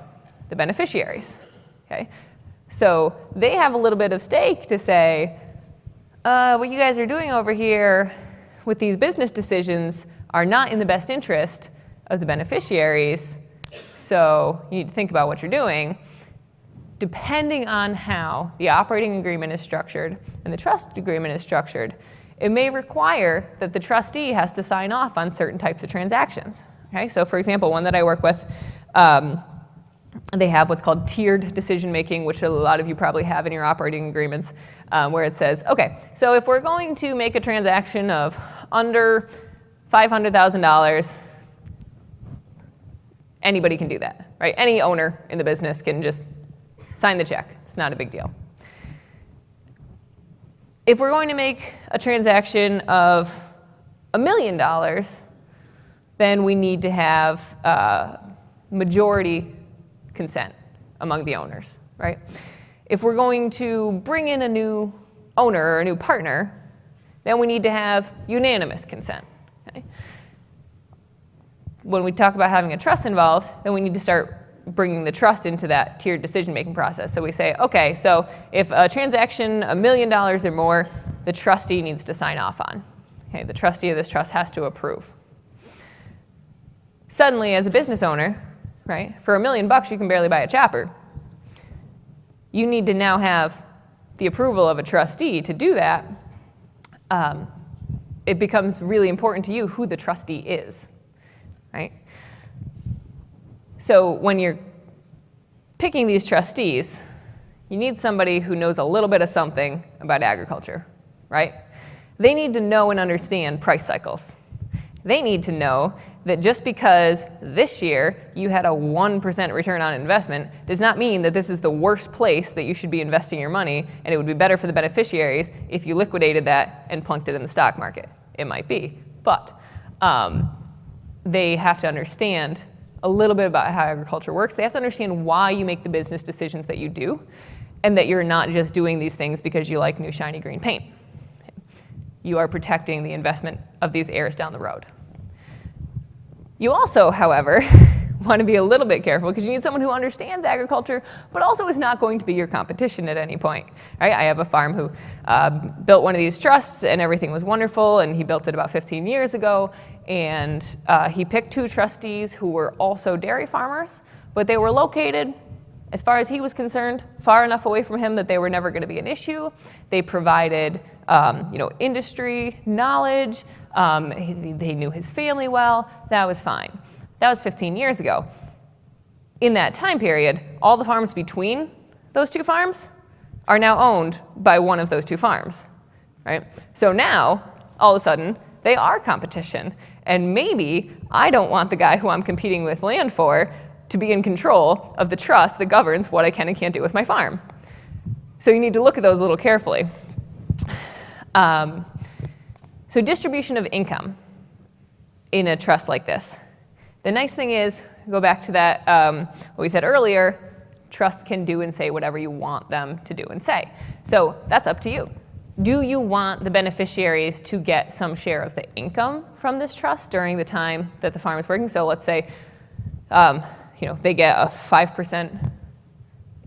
the beneficiaries. Okay? So they have a little bit of stake to say, what you guys are doing over here with these business decisions are not in the best interest of the beneficiaries, so you need to think about what you're doing. Depending on how the operating agreement is structured and the trust agreement is structured, it may require that the trustee has to sign off on certain types of transactions. Okay? So for example, one that I work with, they have what's called tiered decision making, which a lot of you probably have in your operating agreements, where it says, okay, so if we're going to make a transaction of under $500,000, anybody can do that, right? Any owner in the business can just sign the check. It's not a big deal. If we're going to make a transaction of $1 million, then we need to have majority consent among the owners, right? If we're going to bring in a new owner or a new partner, then we need to have unanimous consent. Okay? When we talk about having a trust involved, then we need to start bringing the trust into that tiered decision-making process. So we say, okay, so if a transaction $1 million or more, the trustee needs to sign off on. Okay, the trustee of this trust has to approve. Suddenly, as a business owner, right, for $1 million you can barely buy a chopper. You need to now have the approval of a trustee to do that. It becomes really important to you who the trustee is, right? So when you're picking these trustees, you need somebody who knows a little bit of something about agriculture, right? They need to know and understand price cycles. They need to know that just because this year you had a 1% return on investment does not mean that this is the worst place that you should be investing your money, and it would be better for the beneficiaries if you liquidated that and plunked it in the stock market. It might be, but they have to understand a little bit about how agriculture works. They have to understand why you make the business decisions that you do, and that you're not just doing these things because you like new shiny green paint. You are protecting the investment of these heirs down the road. You also, however, want to be a little bit careful because you need someone who understands agriculture, but also is not going to be your competition at any point. Right? I have a farm who built one of these trusts, and everything was wonderful, and he built it about 15 years ago, and he picked two trustees who were also dairy farmers, but they were located As far as he was concerned, far enough away from him that they were never going to be an issue. They provided, industry knowledge. They knew his family well. That was fine. That was 15 years ago. In that time period, all the farms between those two farms are now owned by one of those two farms, right? So now, all of a sudden, they are competition. And maybe I don't want the guy who I'm competing with land for to be in control of the trust that governs what I can and can't do with my farm. So you need to look at those a little carefully. So distribution of income in a trust like this. The nice thing is, go back to that, what we said earlier, trusts can do and say whatever you want them to do and say. So that's up to you. Do you want the beneficiaries to get some share of the income from this trust during the time that the farm is working? So let's say they get a 5%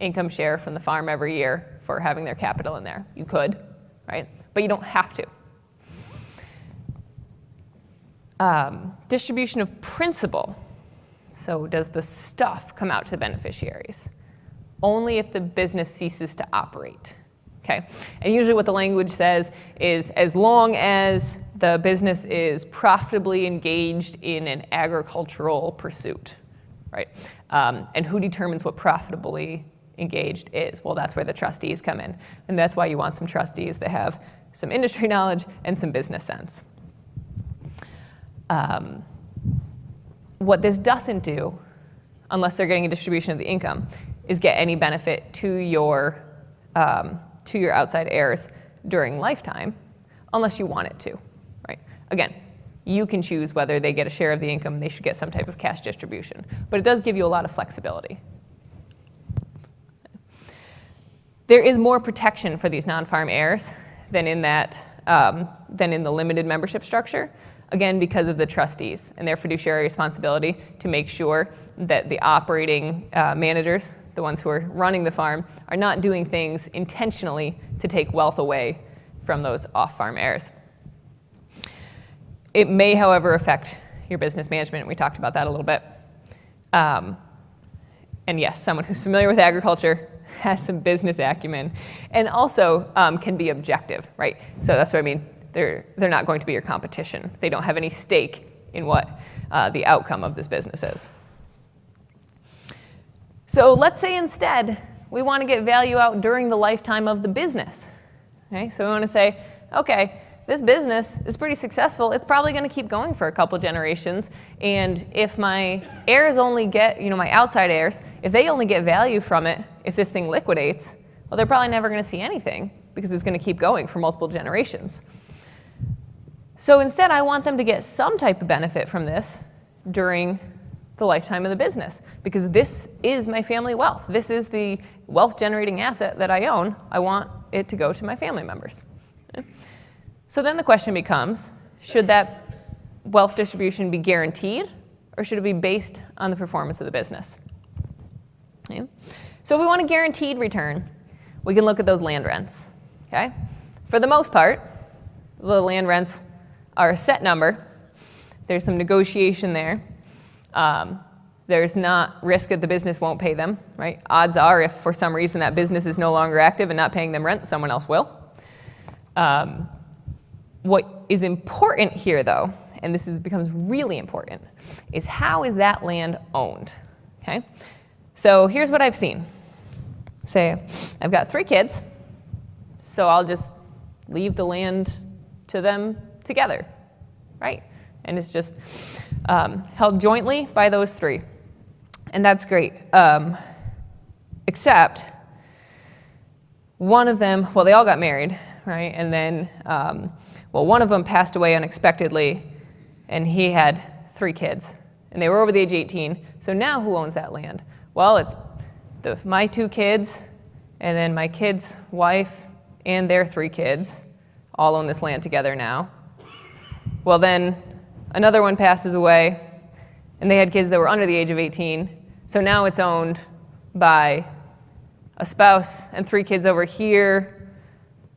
income share from the farm every year for having their capital in there. You could, right? But you don't have to. Distribution of principal. So does the stuff come out to the beneficiaries? Only if the business ceases to operate. Okay? And usually what the language says is as long as the business is profitably engaged in an agricultural pursuit, right? And who determines what profitably engaged is? Well, that's where the trustees come in. And that's why you want some trustees that have some industry knowledge and some business sense. What this doesn't do, unless they're getting a distribution of the income, is get any benefit to your outside heirs during lifetime, unless you want it to, right? Again, you can choose whether they get a share of the income, they should get some type of cash distribution. But it does give you a lot of flexibility. There is more protection for these non-farm heirs than in the limited membership structure. Again, because of the trustees and their fiduciary responsibility to make sure that the operating managers, the ones who are running the farm, are not doing things intentionally to take wealth away from those off-farm heirs. It may, however, affect your business management. We talked about that a little bit. And yes, someone who's familiar with agriculture has some business acumen and also can be objective, right? So that's what I mean. They're not going to be your competition. They don't have any stake in what the outcome of this business is. So let's say instead we want to get value out during the lifetime of the business. Okay, so we want to say, okay, this business is pretty successful. It's probably going to keep going for a couple generations. And if my heirs only get, my outside heirs, if they only get value from it, if this thing liquidates, well, they're probably never going to see anything because it's going to keep going for multiple generations. So instead, I want them to get some type of benefit from this during the lifetime of the business, because this is my family wealth. This is the wealth generating asset that I own. I want it to go to my family members. Okay? So then the question becomes, should that wealth distribution be guaranteed, or should it be based on the performance of the business? Okay? So if we want a guaranteed return, we can look at those land rents. Okay? For the most part, the land rents are a set number. There's some negotiation there. There's not risk that the business won't pay them, right? Odds are if for some reason that business is no longer active and not paying them rent, someone else will. What is important here, though, and becomes really important, is how is that land owned, okay? So here's what I've seen. Say, I've got 3 kids, so I'll just leave the land to them together, right? And it's just held jointly by those 3. And that's great. Except one of them, well, they all got married, right? And then, one of them passed away unexpectedly, and he had 3 kids. And they were over the age of 18. So now who owns that land? Well, it's my 2 kids, and then my kid's wife and their 3 kids all own this land together now. Well, then another one passes away, and they had kids that were under the age of 18. So now it's owned by a spouse and 3 kids over here,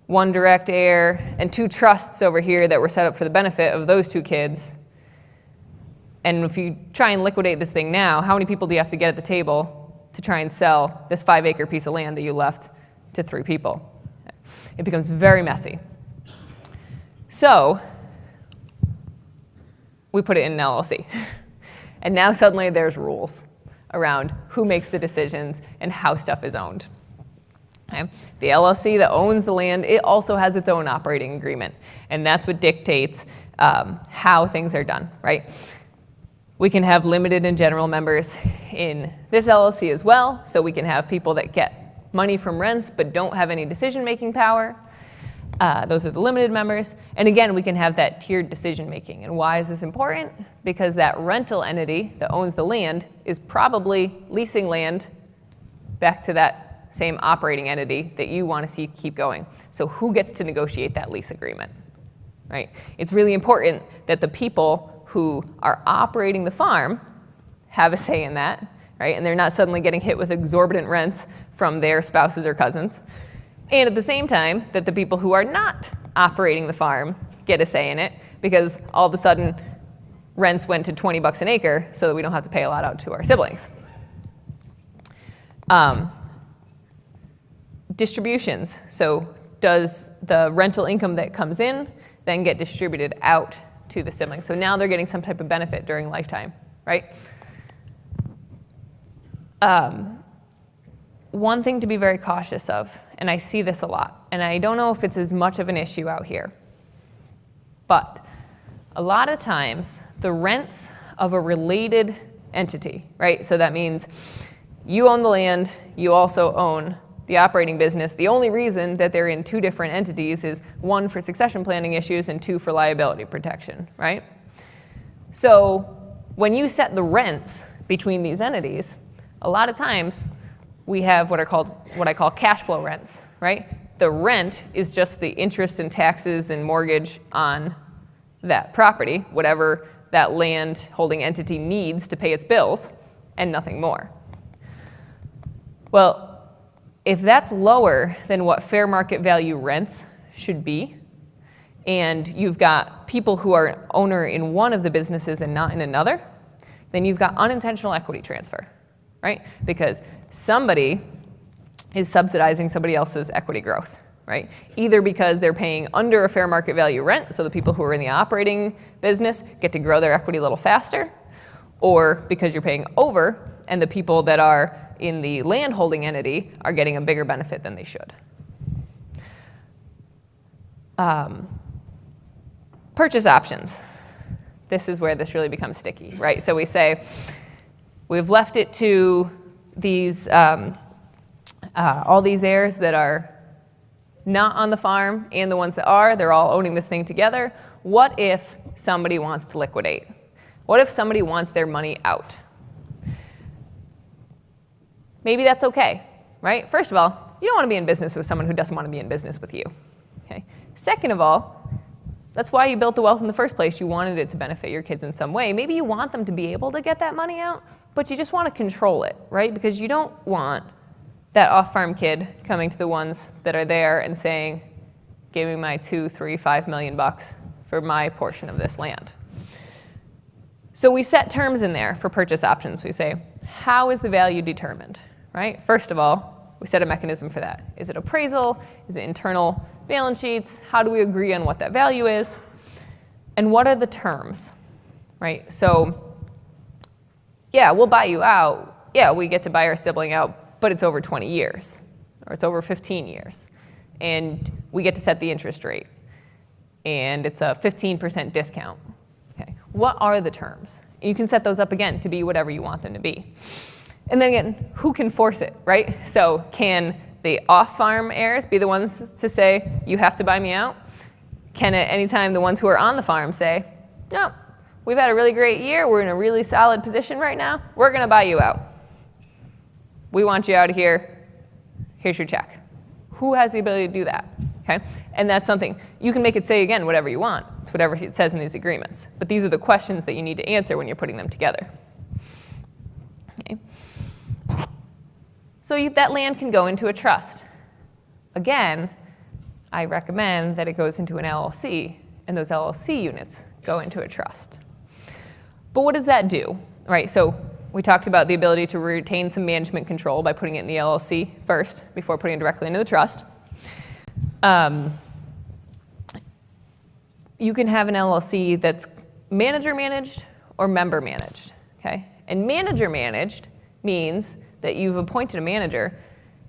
1 direct heir, and 2 trusts over here that were set up for the benefit of those 2 kids. And if you try and liquidate this thing now, how many people do you have to get at the table to try and sell this 5-acre piece of land that you left to 3 people. It becomes very messy. So we put it in an LLC. And now suddenly there's rules around who makes the decisions and how stuff is owned. Okay? The LLC that owns the land, it also has its own operating agreement. And that's what dictates how things are done, right? We can have limited and general members in this LLC as well. So we can have people that get money from rents but don't have any decision-making power. Those are the limited members. And again, we can have that tiered decision making. And why is this important? Because that rental entity that owns the land is probably leasing land back to that same operating entity that you want to see keep going. So who gets to negotiate that lease agreement, right? It's really important that the people who are operating the farm have a say in that, right? And they're not suddenly getting hit with exorbitant rents from their spouses or cousins. And at the same time, that the people who are not operating the farm get a say in it, because all of a sudden rents went to $20 an acre so that we don't have to pay a lot out to our siblings. Distributions. So does the rental income that comes in then get distributed out to the siblings? So now they're getting some type of benefit during lifetime, right? One thing to be very cautious of, and I see this a lot, and I don't know if it's as much of an issue out here, but a lot of times the rents of a related entity, right? So that means you own the land, you also own the operating business. The only reason that they're in 2 different entities is 1 for succession planning issues and 2 for liability protection, right? So when you set the rents between these entities, a lot of times we have what I call cash flow rents, right? The rent is just the interest and taxes and mortgage on that property, whatever that land holding entity needs to pay its bills, and nothing more. Well, if that's lower than what fair market value rents should be, and you've got people who are an owner in one of the businesses and not in another, then you've got unintentional equity transfer, right? Because somebody is subsidizing somebody else's equity growth, right? Either because they're paying under a fair market value rent, so the people who are in the operating business get to grow their equity a little faster, or because you're paying over and the people that are in the land holding entity are getting a bigger benefit than they should. Purchase options. This is where this really becomes sticky, right? So we say, we've left it to these, all these heirs that are not on the farm and the ones that are, they're all owning this thing together. What if somebody wants to liquidate? What if somebody wants their money out? Maybe that's okay, right? First of all, you don't want to be in business with someone who doesn't want to be in business with you, okay? Second of all, that's why you built the wealth in the first place. You wanted it to benefit your kids in some way. Maybe you want them to be able to get that money out, but you just want to control it, right? Because you don't want that off-farm kid coming to the ones that are there and saying, give me my $2, $3, $5 million bucks for my portion of this land. So we set terms in there for purchase options. We say, how is the value determined, right? First of all, we set a mechanism for that. Is it appraisal? Is it internal balance sheets? How do we agree on what that value is? And what are the terms, right? So, yeah, we'll buy you out. Yeah, we get to buy our sibling out, but it's over 20 years, or it's over 15 years. And we get to set the interest rate. And it's a 15% discount. Okay. What are the terms? And you can set those up again to be whatever you want them to be. And then again, who can force it, right? So can the off-farm heirs be the ones to say, you have to buy me out? Can at any time the ones who are on the farm say, no, we've had a really great year, we're in a really solid position right now, we're going to buy you out. We want you out of here, here's your check. Who has the ability to do that? Okay? And that's something, you can make it say again whatever you want. It's whatever it says in these agreements. But these are the questions that you need to answer when you're putting them together. Okay? So that land can go into a trust. Again, I recommend that it goes into an LLC, and those LLC units go into a trust. But what does that do? Right? So we talked about the ability to retain some management control by putting it in the LLC first before putting it directly into the trust. You can have an LLC that's manager managed or member managed, okay? And manager managed means that you've appointed a manager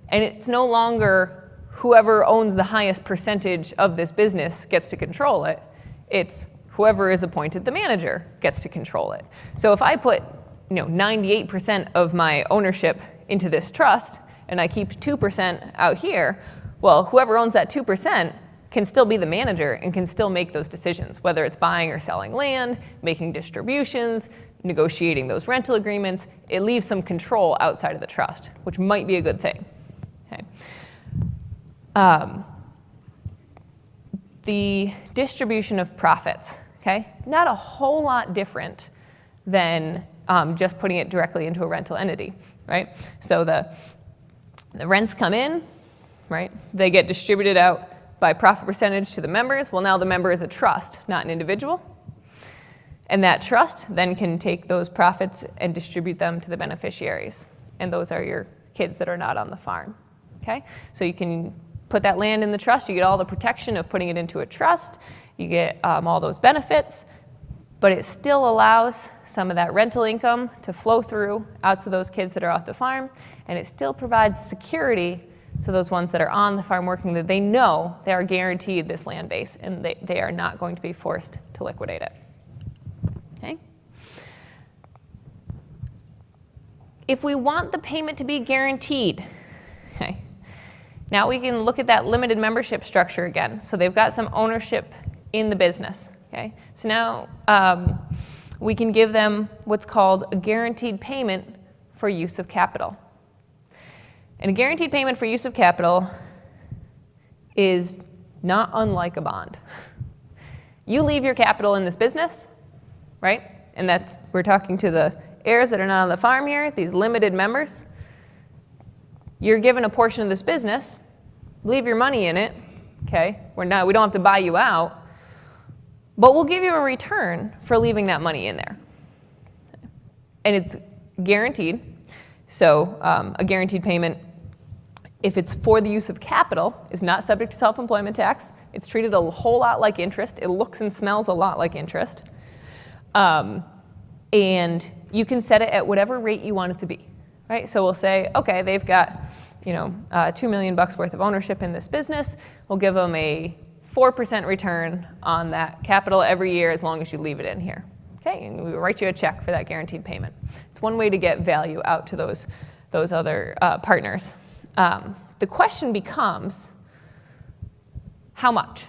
and it's no longer whoever owns the highest percentage of this business gets to control it. It's whoever is appointed the manager gets to control it. So if I put 98% of my ownership into this trust and I keep 2% out here, well, whoever owns that 2% can still be the manager and can still make those decisions, whether it's buying or selling land, making distributions, negotiating those rental agreements. It leaves some control outside of the trust, which might be a good thing. Okay. The distribution of profits, okay? Not a whole lot different than just putting it directly into a rental entity, right? So the rents come in, right? They get distributed out by profit percentage to the members. Well, now the member is a trust, not an individual. And that trust then can take those profits and distribute them to the beneficiaries. And those are your kids that are not on the farm, okay? So you can put that land in the trust. You get all the protection of putting it into a trust. You get all those benefits, but it still allows some of that rental income to flow through out to those kids that are off the farm, and it still provides security to those ones that are on the farm working, that they know they are guaranteed this land base and they are not going to be forced to liquidate it. Okay? If we want the payment to be guaranteed, okay, now we can look at that limited membership structure again. So they've got some ownership in the business. Okay? So now we can give them what's called a guaranteed payment for use of capital. And a guaranteed payment for use of capital is not unlike a bond. You leave your capital in this business, right? And we're talking to the heirs that are not on the farm here, these limited members. You're given a portion of this business, leave your money in it, okay? We don't have to buy you out, but we'll give you a return for leaving that money in there. And it's guaranteed. So a guaranteed payment, if it's for the use of capital, is not subject to self-employment tax. It's treated a whole lot like interest. It looks and smells a lot like interest. And you can set it at whatever rate you want it to be, right? So we'll say, okay, they've got $2 million worth of ownership in this business. We'll give them a 4% return on that capital every year as long as you leave it in here. Okay, and we will write you a check for that guaranteed payment. It's one way to get value out to those other partners. The question becomes, how much,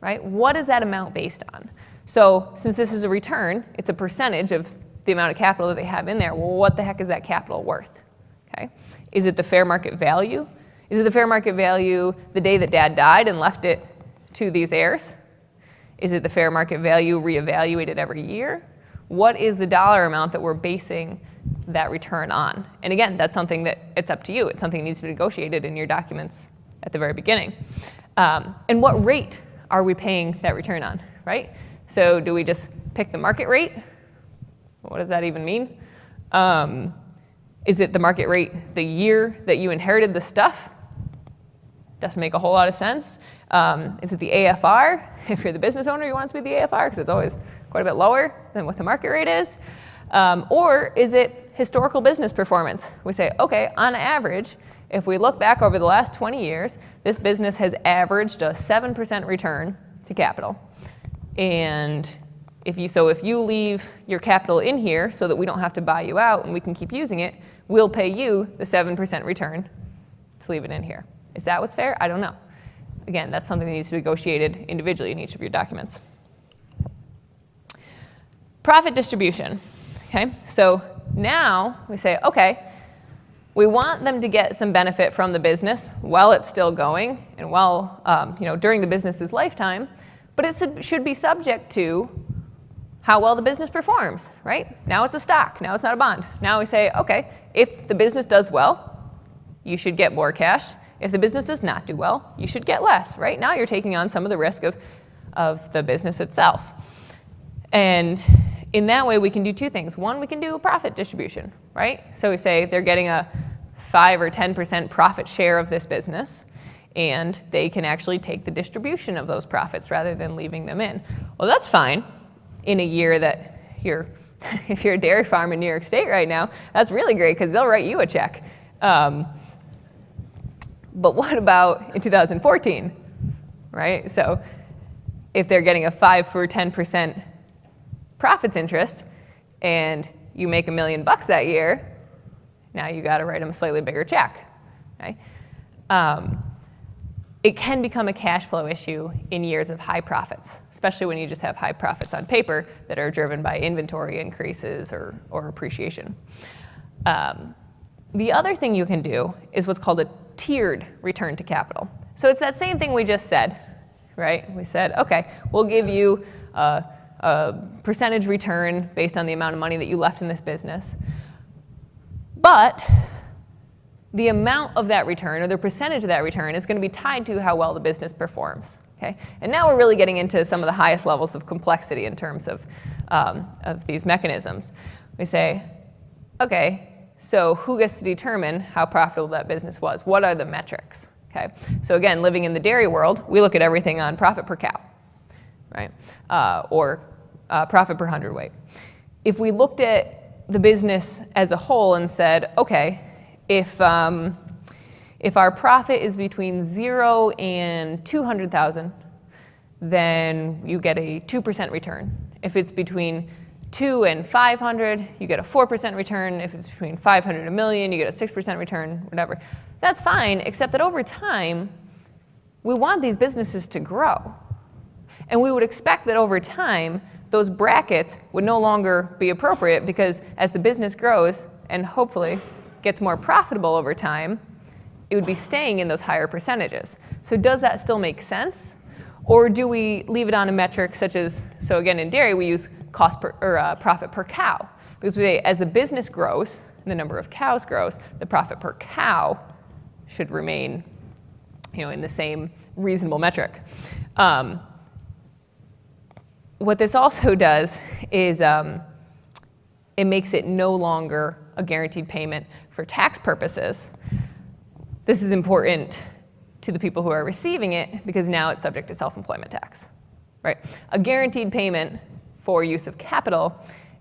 right? What is that amount based on? So since this is a return, it's a percentage of the amount of capital that they have in there. Well, what the heck is that capital worth? Okay, is it the fair market value? Is it the fair market value the day that dad died and left it to these heirs? Is it the fair market value reevaluated every year? What is the dollar amount that we're basing that return on? And again, that's something that it's up to you. It's something that needs to be negotiated in your documents at the very beginning. And what rate are we paying that return on, right? So do we just pick the market rate? What does that even mean? Is it the market rate the year that you inherited the stuff? Doesn't make a whole lot of sense. Is it the AFR? If you're the business owner, you want it to be the AFR because it's always quite a bit lower than what the market rate is. Or is it historical business performance? We say, okay, on average, if we look back over the last 20 years, this business has averaged a 7% return to capital. And if you leave your capital in here so that we don't have to buy you out and we can keep using it, we'll pay you the 7% return to leave it in here. Is that what's fair? I don't know. Again, that's something that needs to be negotiated individually in each of your documents. Profit distribution. Okay, so now we say, okay, we want them to get some benefit from the business while it's still going and while, during the business's lifetime, but it should be subject to how well the business performs, right? Now it's a stock, now it's not a bond. Now we say, okay, if the business does well, you should get more cash. If the business does not do well, you should get less, right? Now you're taking on some of the risk of the business itself. And in that way, we can do two things. One, we can do a profit distribution, right? So we say they're getting a 5 or 10% profit share of this business, and they can actually take the distribution of those profits rather than leaving them in. Well, that's fine in a year that if you're a dairy farm in New York State right now, that's really great because they'll write you a check. But what about in 2014, right? So if they're getting a 5 or 10% profits interest and you make $1 million that year, now you got to write them a slightly bigger check, right? It can become a cash flow issue in years of high profits, especially when you just have high profits on paper that are driven by inventory increases or appreciation. The other thing you can do is what's called a tiered return to capital. So it's that same thing we just said, right? We said, okay, we'll give you a percentage return based on the amount of money that you left in this business. But the amount of that return or the percentage of that return is going to be tied to how well the business performs. Okay? And now we're really getting into some of the highest levels of complexity in terms of these mechanisms. We say, okay, so who gets to determine how profitable that business was? What are the metrics? Okay? So again, living in the dairy world, we look at everything on profit per cow, right? Or profit per hundredweight. If we looked at the business as a whole and said, okay, if our profit is between 0 and 200,000, then you get a 2% return. If it's between 2 and 500, you get a 4% return. If it's between 500 and a million, you get a 6% return, whatever. That's fine, except that over time, we want these businesses to grow. And we would expect that over time, those brackets would no longer be appropriate because as the business grows and hopefully gets more profitable over time, it would be staying in those higher percentages. So does that still make sense? Or do we leave it on a metric such as, so again in dairy we use profit per cow. Because we say as the business grows and the number of cows grows, the profit per cow should remain in the same reasonable metric. What this also does is it makes it no longer a guaranteed payment for tax purposes. This is important to the people who are receiving it because now it's subject to self-employment tax, right? A guaranteed payment for use of capital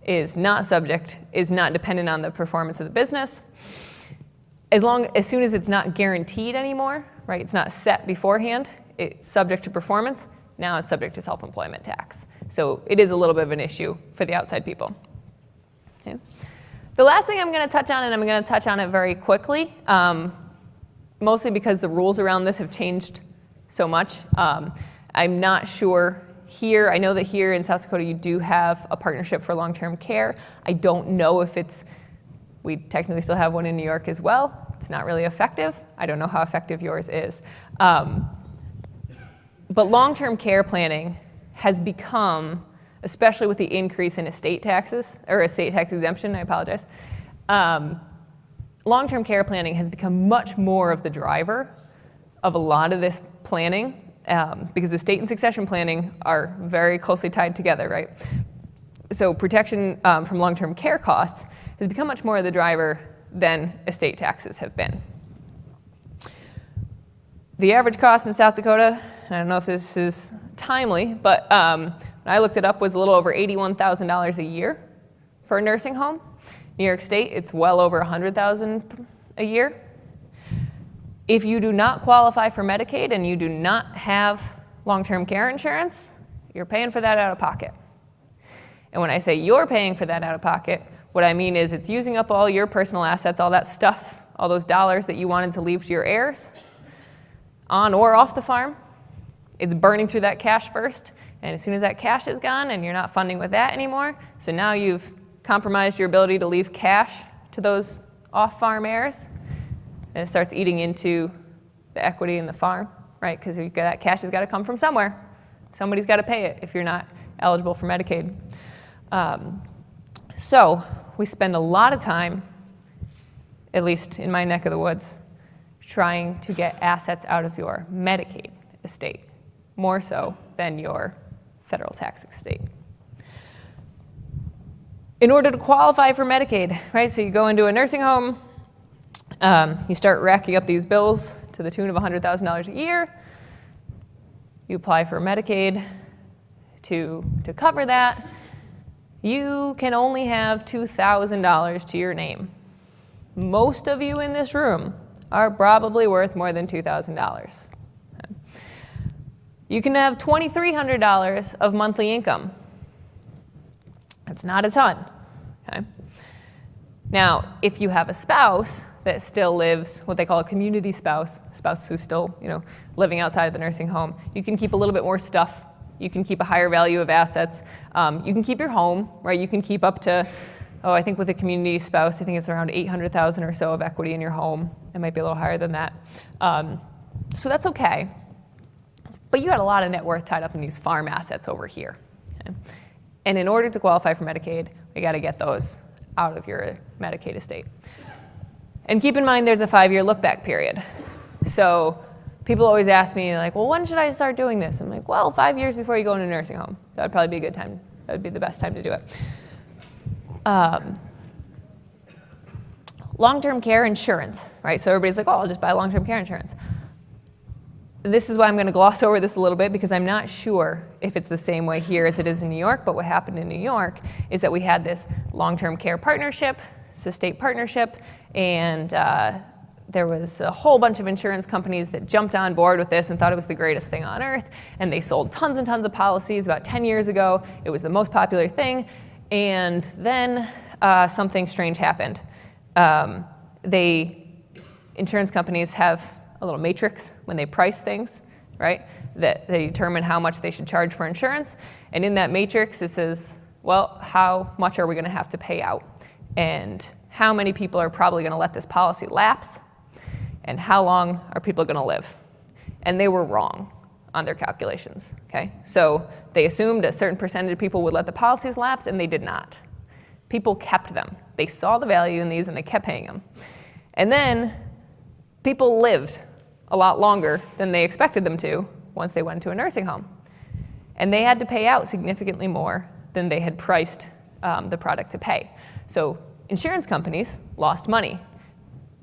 is not dependent on the performance of the business. As soon as it's not guaranteed anymore, right? It's not set beforehand, it's subject to performance, now it's subject to self-employment tax. So it is a little bit of an issue for the outside people. Okay. The last thing I'm going to touch on, and I'm going to touch on it very quickly, mostly because the rules around this have changed so much. I'm not sure here. I know that here in South Dakota you do have a partnership for long-term care. I don't know if we technically still have one in New York as well. It's not really effective. I don't know how effective yours is. But long-term care planning has become, especially with the increase in estate taxes, or estate tax exemption, I apologize. Long-term care planning has become much more of the driver of a lot of this planning because estate and succession planning are very closely tied together, right? So protection from long-term care costs has become much more of the driver than estate taxes have been. The average cost in South Dakota, I don't know if this is timely, but when I looked it up, was a little over $81,000 a year for a nursing home. New York State, it's well over $100,000 a year. If you do not qualify for Medicaid and you do not have long-term care insurance, you're paying for that out of pocket. And when I say you're paying for that out of pocket, what I mean is it's using up all your personal assets, all that stuff, all those dollars that you wanted to leave to your heirs, on or off the farm. It's burning through that cash first, and as soon as that cash is gone and you're not funding with that anymore, so now you've compromised your ability to leave cash to those off-farm heirs, and it starts eating into the equity in the farm, right? Because that cash has got to come from somewhere. Somebody's got to pay it if you're not eligible for Medicaid. So we spend a lot of time, at least in my neck of the woods, trying to get assets out of your Medicaid estate, more so than your federal tax estate. In order to qualify for Medicaid, right? So you go into a nursing home, you start racking up these bills to the tune of $100,000 a year. You apply for Medicaid to cover that. You can only have $2,000 to your name. Most of you in this room are probably worth more than $2,000. You can have $2,300 of monthly income. That's not a ton. Okay? Now, if you have a spouse that still lives, what they call a community spouse who's still, living outside of the nursing home, you can keep a little bit more stuff. You can keep a higher value of assets. You can keep your home, right? You can keep up to, I think with a community spouse, I think it's around $800,000 or so of equity in your home. It might be a little higher than that. So that's okay. But you got a lot of net worth tied up in these farm assets over here. Okay? And in order to qualify for Medicaid, we got to get those out of your Medicaid estate. And keep in mind there's a 5-year look-back period. So people always ask me, like, well, when should I start doing this? I'm like, well, 5 years before you go into a nursing home. That would probably be a good time. That would be the best time to do it. Long-term care insurance, right? So everybody's like, oh, I'll just buy long-term care insurance. This is why I'm going to gloss over this a little bit, because I'm not sure if it's the same way here as it is in New York, but what happened in New York is that we had this long-term care partnership, it's a state partnership, and there was a whole bunch of insurance companies that jumped on board with this and thought it was the greatest thing on earth, and they sold tons and tons of policies about 10 years ago. It was the most popular thing, and then something strange happened. Insurance companies have a little matrix when they price things, right? That they determine how much they should charge for insurance. And in that matrix, it says, well, how much are we going to have to pay out? And how many people are probably going to let this policy lapse? And how long are people going to live? And they were wrong on their calculations, okay? So they assumed a certain percentage of people would let the policies lapse, and they did not. People kept them. They saw the value in these, and they kept paying them. And then people lived a lot longer than they expected them to once they went to a nursing home. And they had to pay out significantly more than they had priced the product to pay. So insurance companies lost money.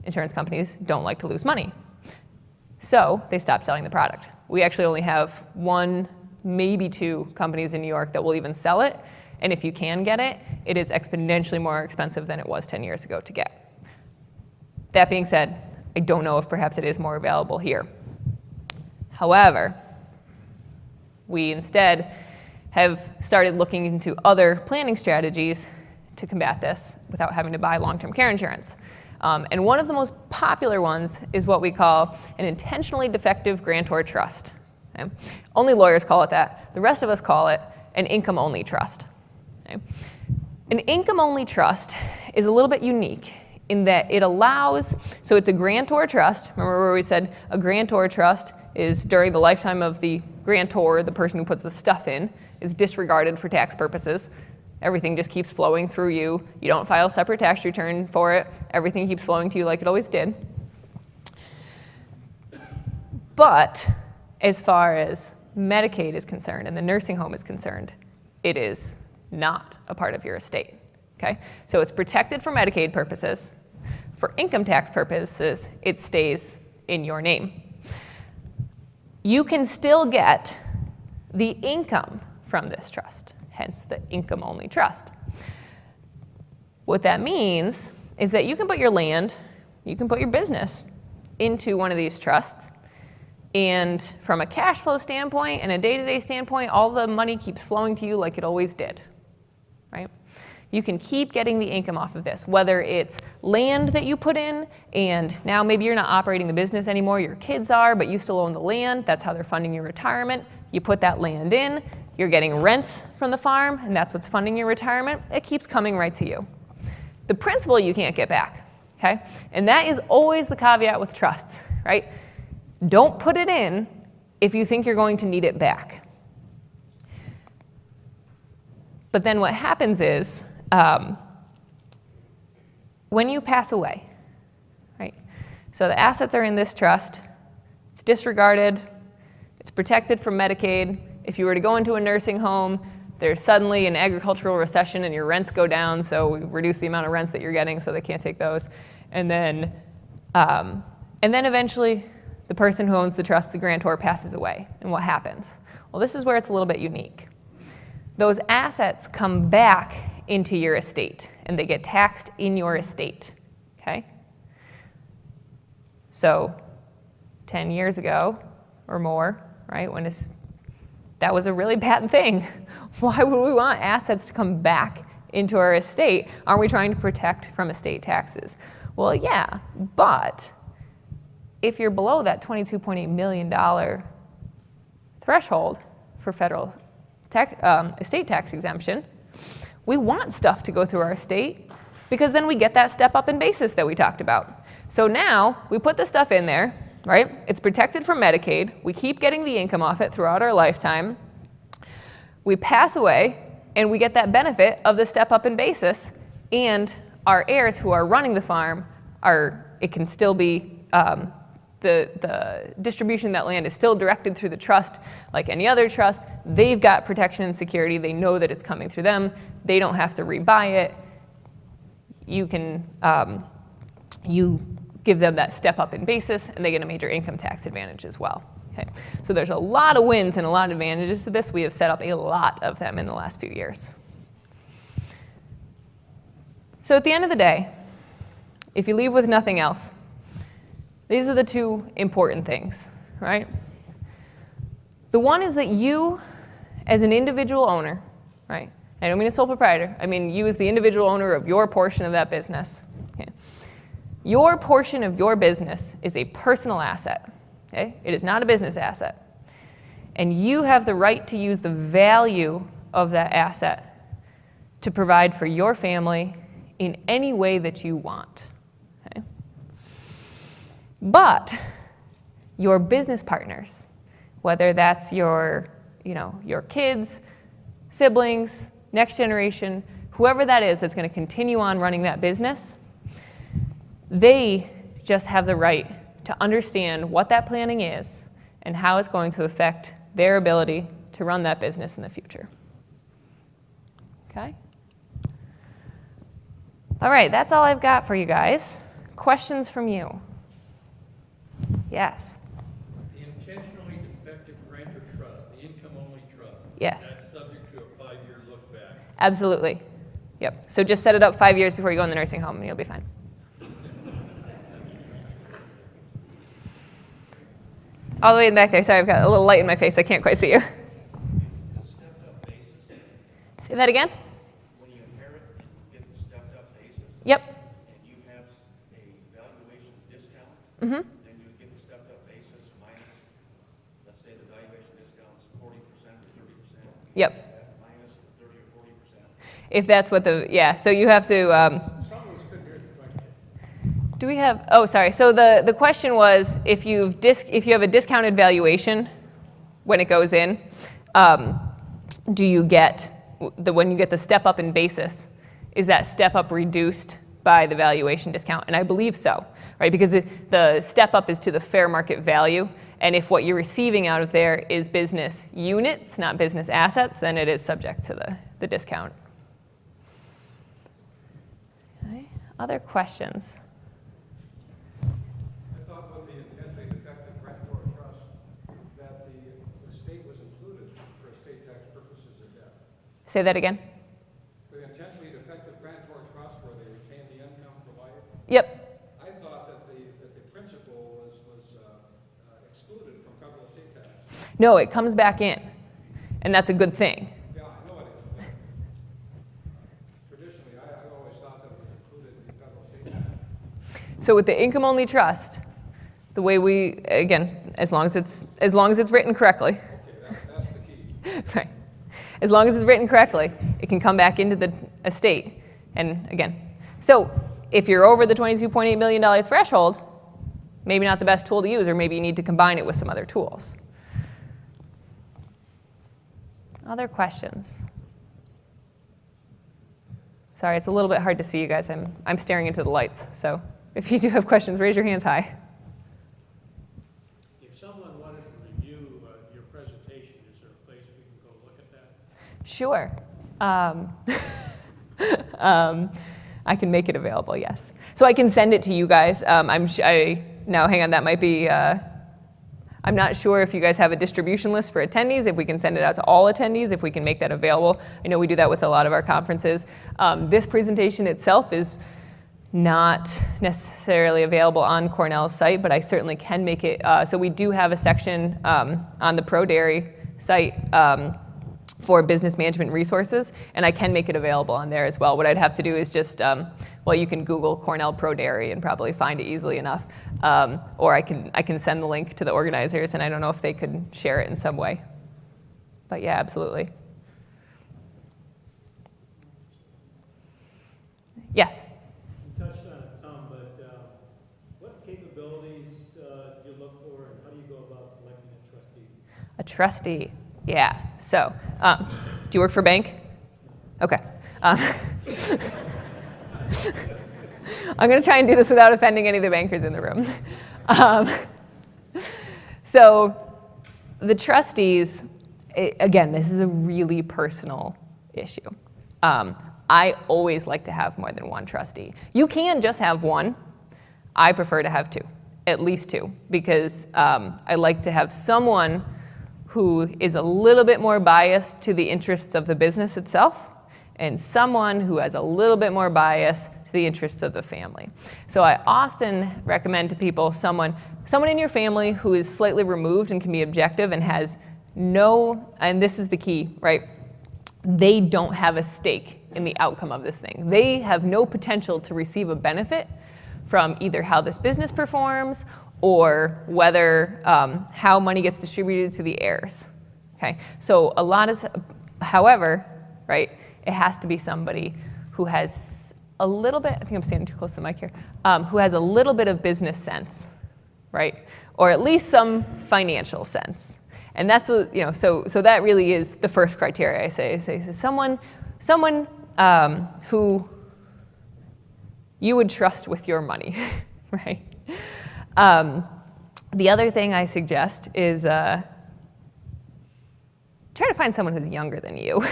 Insurance companies don't like to lose money. So they stopped selling the product. We actually only have 1, maybe 2 companies in New York that will even sell it. And if you can get it, it is exponentially more expensive than it was 10 years ago to get. That being said, I don't know if perhaps it is more available here. However, we instead have started looking into other planning strategies to combat this without having to buy long-term care insurance. And one of the most popular ones is what we call an intentionally defective grantor trust. Okay? Only lawyers call it that. The rest of us call it an income-only trust. Okay? An income-only trust is a little bit unique in that it allows, so it's a grantor trust. Remember where we said a grantor trust is during the lifetime of the grantor, the person who puts the stuff in, is disregarded for tax purposes. Everything just keeps flowing through you. You don't file a separate tax return for it. Everything keeps flowing to you like it always did. But as far as Medicaid is concerned and the nursing home is concerned, it is not a part of your estate. Okay? So it's protected for Medicaid purposes. For income tax purposes, it stays in your name. You can still get the income from this trust, hence the income-only trust. What that means is that you can put your land, you can put your business into one of these trusts, and from a cash flow standpoint and a day-to-day standpoint, all the money keeps flowing to you like it always did, right? You can keep getting the income off of this, whether it's land that you put in, and now maybe you're not operating the business anymore, your kids are, but you still own the land, that's how they're funding your retirement. You put that land in, you're getting rents from the farm, and that's what's funding your retirement. It keeps coming right to you. The principal you can't get back, okay? And that is always the caveat with trusts, right? Don't put it in if you think you're going to need it back. But then what happens is, when you pass away, right? So the assets are in this trust, it's disregarded, it's protected from Medicaid. If you were to go into a nursing home, there's suddenly an agricultural recession and your rents go down, so we reduce the amount of rents that you're getting so they can't take those. And then eventually the person who owns the trust, the grantor, passes away. And what happens? Well, this is where it's a little bit unique. Those assets come back into your estate and they get taxed in your estate, okay? So 10 years ago or more, right, that was a really bad thing. Why would we want assets to come back into our estate? Aren't we trying to protect from estate taxes? Well, yeah, but if you're below that $22.8 million threshold for federal estate tax exemption, we want stuff to go through our estate because then we get that step up in basis that we talked about. So now we put the stuff in there, right? It's protected from Medicaid. We keep getting the income off it throughout our lifetime. We pass away and we get that benefit of the step up in basis, and our heirs who are running the farm it can still be, the distribution of that land is still directed through the trust like any other trust. They've got protection and security. They know that it's coming through them. They don't have to rebuy it. You can, you give them that step up in basis and they get a major income tax advantage as well. Okay. So there's a lot of wins and a lot of advantages to this. We have set up a lot of them in the last few years. So at the end of the day, if you leave with nothing else, these are the two important things, right? The one is that you, as an individual owner, right? I don't mean a sole proprietor. I mean you as the individual owner of your portion of that business. Okay? Your portion of your business is a personal asset. Okay? It is not a business asset. And you have the right to use the value of that asset to provide for your family in any way that you want. Okay? But your business partners, whether that's your kids, siblings, next generation, whoever that is that's going to continue on running that business, they just have the right to understand what that planning is and how it's going to affect their ability to run that business in the future. Okay? All right, that's all I've got for you guys. Questions from you? Yes? The intentionally defective Grantor Trust, the income-only trust. Yes. That's subject to a 5-year look back. Absolutely. Yep. So just set it up 5 years before you go in the nursing home and you'll be fine. All the way in the back there. Sorry, I've got a little light in my face. I can't quite see you. Say that again? When you inherit, you get the stepped-up basis. Yep. And you have a valuation discount. Mm-hmm. Then you get the stepped-up basis minus, let's say the valuation discount is 40% or 30%. Yep. Minus 30 or 40%. If that's what so you have to, do we have, oh, sorry. So the question was, if you have a discounted valuation when it goes in, do you get, when you get the step up in basis, is that step up reduced by the valuation discount? And I believe so, right? Because the step up is to the fair market value. And if what you're receiving out of there is business units, not business assets, then it is subject to the discount. Okay. Other questions? I thought with the intentionally defective Grantor Trust that the estate was included for estate tax purposes in death. Say that again. The intentionally defective Grantor Trust where they retain the income provided. Yep. I thought that the principal was excluded from federal estate tax. No, it comes back in, and that's a good thing. Yeah, I know it is. Traditionally, I always thought that it was included in federal estate tax. So with the income-only trust, the way we, again, as long as it's written correctly, Okay, that's the key. right? As long as it's written correctly, it can come back into the estate. And again, so if you're over the $22.8 million threshold, maybe not the best tool to use, or maybe you need to combine it with some other tools. Other questions? Sorry, it's a little bit hard to see you guys. I'm staring into the lights, so if you do have questions, raise your hands high. If someone wanted to review your presentation, is there a place we can go look at that? Sure. I can make it available, yes. So I can send it to you guys. Now, hang on, that might be, I'm not sure if you guys have a distribution list for attendees, if we can send it out to all attendees, if we can make that available. I know we do that with a lot of our conferences. This presentation itself is not necessarily available on Cornell's site, but I certainly can make it. So we do have a section on the ProDairy site for business management resources, and I can make it available on there as well. What I'd have to do is just, well, you can Google Cornell ProDairy and probably find it easily enough. Or I can send the link to the organizers, and I don't know if they could share it in some way. But yeah, absolutely. Yes? You touched on it some, but what capabilities do you look for, and how do you go about selecting a trustee? A trustee, yeah. So, do you work for a bank? Okay. I'm going to try and do this without offending any of the bankers in the room. So the trustees, again, this is a really personal issue. I always like to have more than one trustee. You can just have one. I prefer to have two, at least two, because I like to have someone who is a little bit more biased to the interests of the business itself, and someone who has a little bit more bias to the interests of the family. So I often recommend to people someone in your family who is slightly removed and can be objective and has no, and this is the key, right? They don't have a stake in the outcome of this thing. They have no potential to receive a benefit from either how this business performs or whether how money gets distributed to the heirs. Okay, so a lot is, however, right, it has to be somebody who has a little bit, I think I'm standing too close to the mic here, who has a little bit of business sense, right, or at least some financial sense. And that's, so that really is the first criteria I say someone who you would trust with your money, right? The other thing I suggest is try to find someone who's younger than you.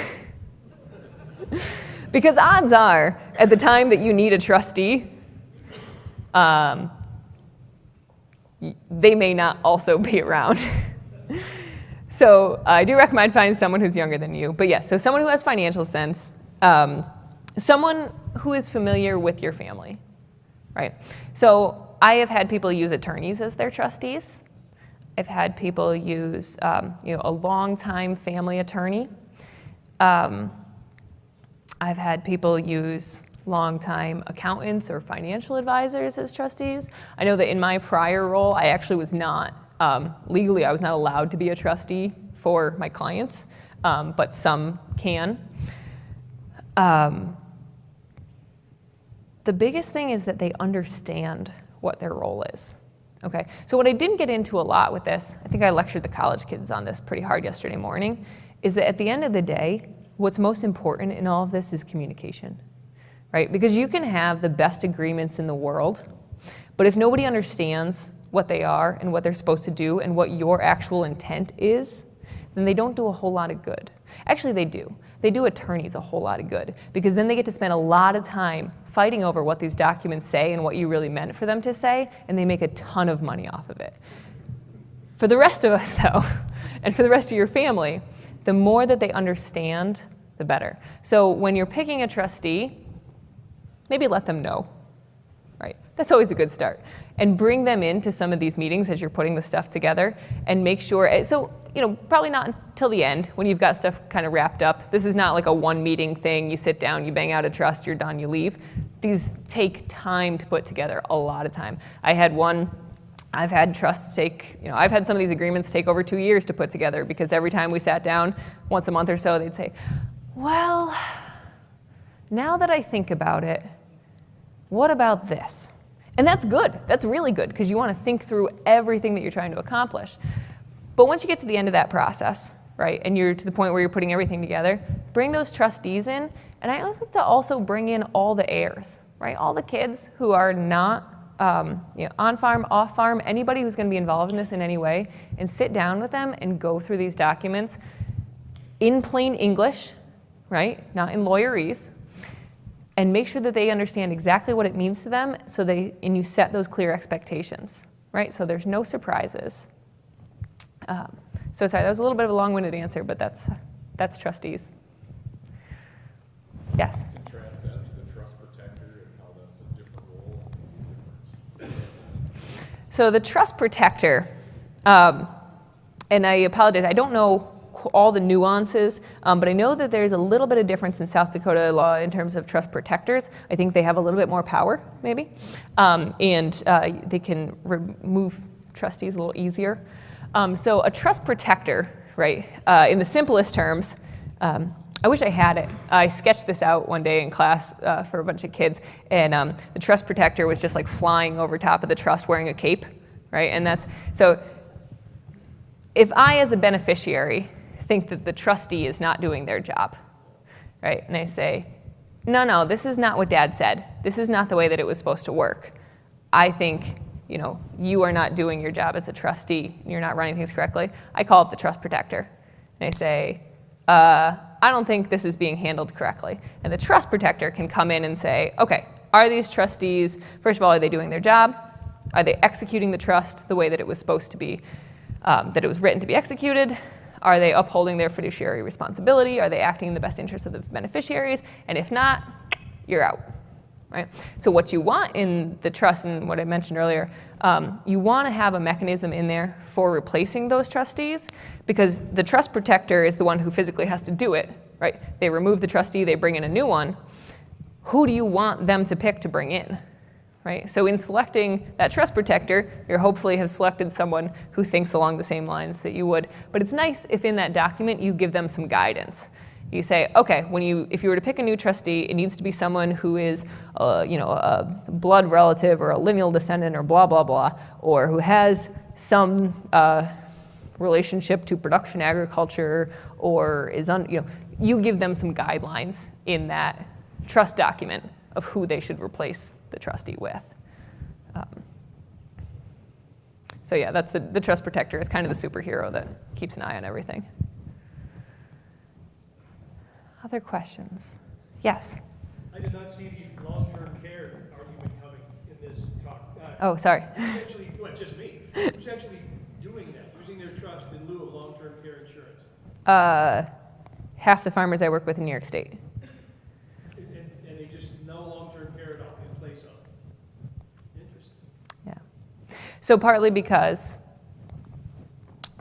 Because odds are, at the time that you need a trustee, they may not also be around. So I do recommend finding someone who's younger than you. But yeah, so someone who has financial sense, someone who is familiar with your family, right? So I have had people use attorneys as their trustees. I've had people use a longtime family attorney. I've had people use longtime accountants or financial advisors as trustees. I know that in my prior role, I actually was not, legally, I was not allowed to be a trustee for my clients, but some can. The biggest thing is that they understand what their role is. Okay, so what I didn't get into a lot with this, I think I lectured the college kids on this pretty hard yesterday morning, is that at the end of the day, what's most important in all of this is communication, right? Because you can have the best agreements in the world, but if nobody understands what they are and what they're supposed to do and what your actual intent is, then they don't do a whole lot of good. Actually, they do. They do attorneys a whole lot of good, because then they get to spend a lot of time fighting over what these documents say and what you really meant for them to say, and they make a ton of money off of it. For the rest of us, though, and for the rest of your family, the more that they understand, the better. So when you're picking a trustee, maybe let them know, right? That's always a good start. And bring them into some of these meetings as you're putting the stuff together, and make sure, so probably not until the end when you've got stuff kind of wrapped up. This is not like a one meeting thing. You sit down, you bang out a trust, you're done, you leave. These take time to put together, a lot of time. I've had trusts take, I've had some of these agreements take over 2 years to put together, because every time we sat down once a month or so, they'd say, well, now that I think about it, what about this? And that's good. That's really good, because you want to think through everything that you're trying to accomplish. But once you get to the end of that process, right, and you're to the point where you're putting everything together, bring those trustees in, and I like to also bring in all the heirs, right, all the kids who are not on farm, off farm, anybody who's going to be involved in this in any way, and sit down with them and go through these documents in plain English, right? Not in lawyerese. And make sure that they understand exactly what it means to them and you set those clear expectations, right? So there's no surprises. So sorry, that was a little bit of a long-winded answer, but that's trustees. Yes? Contrast that to the trust protector and how that's a different role. So the trust protector, and I apologize, I don't know all the nuances, but I know that there's a little bit of difference in South Dakota law in terms of trust protectors. I think they have a little bit more power, maybe, and they can remove trustees a little easier. So a trust protector, right, in the simplest terms, I wish I had it. I sketched this out one day in class for a bunch of kids, and the trust protector was just like flying over top of the trust wearing a cape, right? And that's, so if I as a beneficiary think that the trustee is not doing their job, right? And I say, no, this is not what Dad said. This is not the way that it was supposed to work. I think, you are not doing your job as a trustee. You're not running things correctly. I call up the trust protector. And I say, I don't think this is being handled correctly. And the trust protector can come in and say, okay, are these trustees, first of all, are they doing their job? Are they executing the trust the way that it was supposed to be, that it was written to be executed? Are they upholding their fiduciary responsibility? Are they acting in the best interest of the beneficiaries? And if not, you're out, right? So what you want in the trust, and what I mentioned earlier, you want to have a mechanism in there for replacing those trustees, because the trust protector is the one who physically has to do it, right? They remove the trustee, they bring in a new one. Who do you want them to pick to bring in? Right? So in selecting that trust protector, you hopefully have selected someone who thinks along the same lines that you would. But it's nice if in that document you give them some guidance. You say, okay, if you were to pick a new trustee, it needs to be someone who is, a blood relative or a lineal descendant or blah, blah, blah, or who has some relationship to production agriculture or is, you give them some guidelines in that trust document of who they should replace the trustee with. So yeah, that's the trust protector is kind of the superhero that keeps an eye on everything. Other questions? Yes? I did not see the long-term care argument coming in this talk. Oh, sorry. Actually, just me? Who's actually doing that, using their trust in lieu of long-term care insurance? Half the farmers I work with in New York State. And they just no long-term care at all in place of? Interesting. Yeah. So partly because,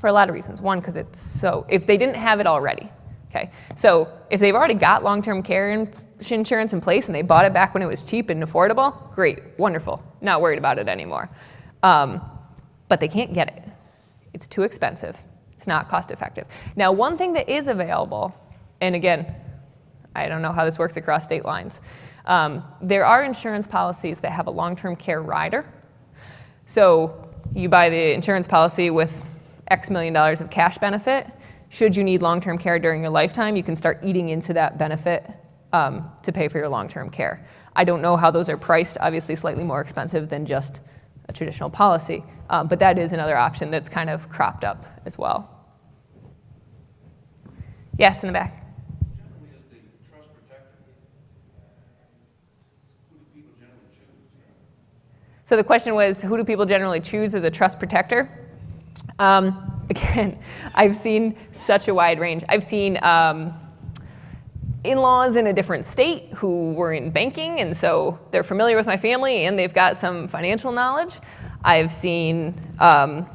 for a lot of reasons. One, because if they didn't have it already, okay? So if they've already got long-term care insurance in place and they bought it back when it was cheap and affordable, great, wonderful, not worried about it anymore. But they can't get it. It's too expensive. It's not cost effective. Now, one thing that is available, and again, I don't know how this works across state lines. There are insurance policies that have a long-term care rider. So you buy the insurance policy with X million dollars of cash benefit. Should you need long-term care during your lifetime, you can start eating into that benefit to pay for your long-term care. I don't know how those are priced, obviously slightly more expensive than just a traditional policy, but that is another option that's kind of cropped up as well. Yes, in the back. Generally, as the trust protector, who do people generally choose? So the question was, who do people generally choose as a trust protector? Again, I've seen such a wide range. I've seen in-laws in a different state who were in banking, and so they're familiar with my family and they've got some financial knowledge. I've seen kind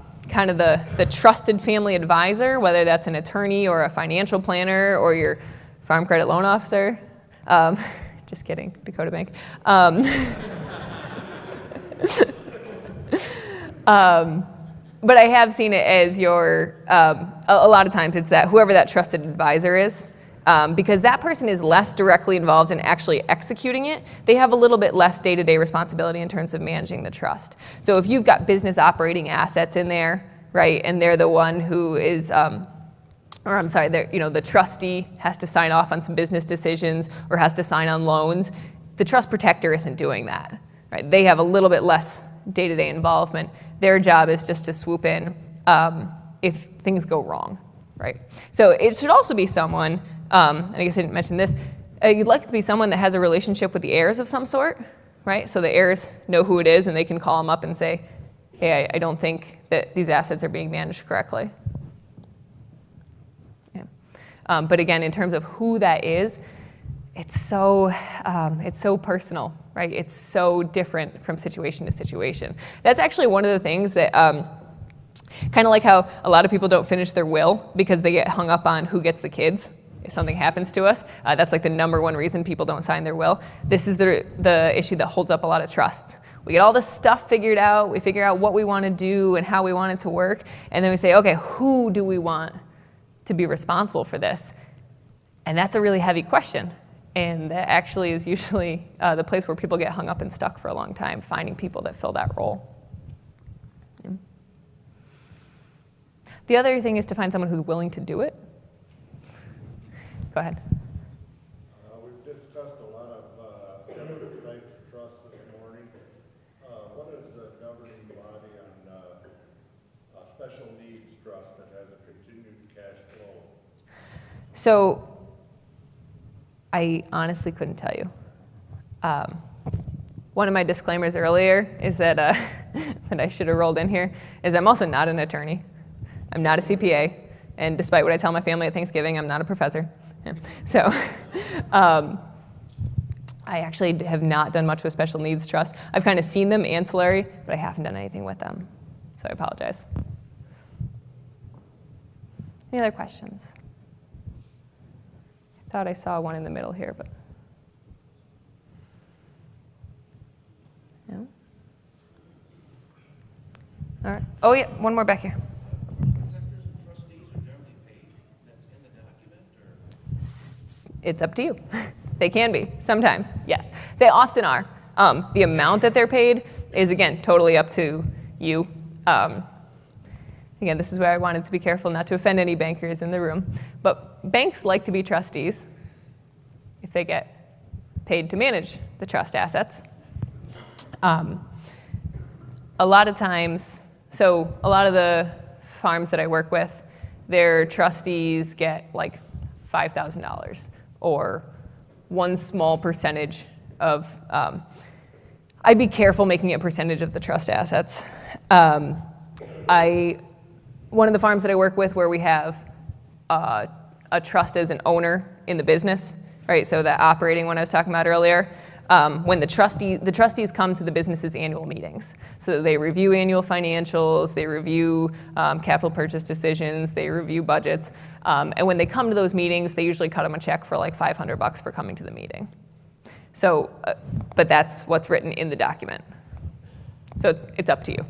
of the trusted family advisor, whether that's an attorney or a financial planner or your farm credit loan officer. Just kidding, Dakota Bank. But I have seen it as a lot of times it's that whoever that trusted advisor is, because that person is less directly involved in actually executing it. They have a little bit less day-to-day responsibility in terms of managing the trust. So if you've got business operating assets in there, right, and they're the one who is, the trustee has to sign off on some business decisions or has to sign on loans, the trust protector isn't doing that, right? They have a little bit less day-to-day involvement. Their job is just to swoop in if things go wrong, right? So it should also be someone, and I guess I didn't mention this, you'd like it to be someone that has a relationship with the heirs of some sort, right? So the heirs know who it is and they can call them up and say, hey, I don't think that these assets are being managed correctly. Yeah. But again, in terms of who that is, it's so personal, right? It's so different from situation to situation. That's actually one of the things that, kind of like how a lot of people don't finish their will because they get hung up on who gets the kids. If something happens to us, that's like the #1 reason people don't sign their will. This is the issue that holds up a lot of trusts. We get all this stuff figured out, we figure out what we want to do and how we want it to work, and then we say, okay, who do we want to be responsible for this? And that's a really heavy question. And that actually is usually the place where people get hung up and stuck for a long time, finding people that fill that role. Yeah. The other thing is to find someone who's willing to do it. Go ahead. We've discussed a lot of different types of trusts this morning. What is the governing body on a special needs trust that has a continued cash flow? So I honestly couldn't tell you. One of my disclaimers earlier is that, that I should have rolled in here, is I'm also not an attorney. I'm not a CPA. And despite what I tell my family at Thanksgiving, I'm not a professor. Yeah. So I actually have not done much with special needs trust. I've kind of seen them ancillary, but I haven't done anything with them. So I apologize. Any other questions? I thought I saw one in the middle here, but no. All right. Oh yeah, one more back here. It's up to you. They can be, sometimes, yes. They often are. The amount that they're paid is, again, totally up to you. Again, this is where I wanted to be careful not to offend any bankers in the room. But banks like to be trustees if they get paid to manage the trust assets. A lot of times, so a lot of the farms that I work with, their trustees get like $5,000 or one small percentage of, I'd be careful making it a percentage of the trust assets. One of the farms that I work with where we have a trust as an owner in the business, right? So that operating one I was talking about earlier, when the trustees come to the business's annual meetings. So they review annual financials, they review capital purchase decisions, they review budgets. And when they come to those meetings, they usually cut them a check for like $500 for coming to the meeting. So, but that's what's written in the document. So it's up to you.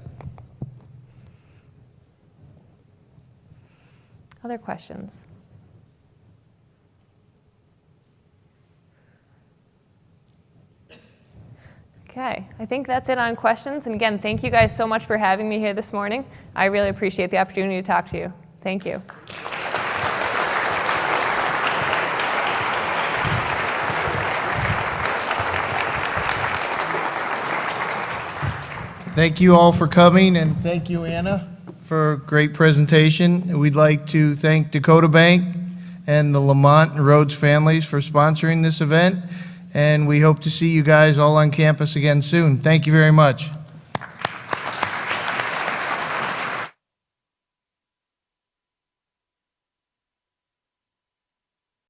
Other questions? Okay, I think that's it on questions. And again, thank you guys so much for having me here this morning. I really appreciate the opportunity to talk to you. Thank you. Thank you all for coming, and thank you, Anna, for a great presentation. We'd like to thank Dakota Bank and the Lamont-Rhodes families for sponsoring this event, and we hope to see you guys all on campus again soon. Thank you very much.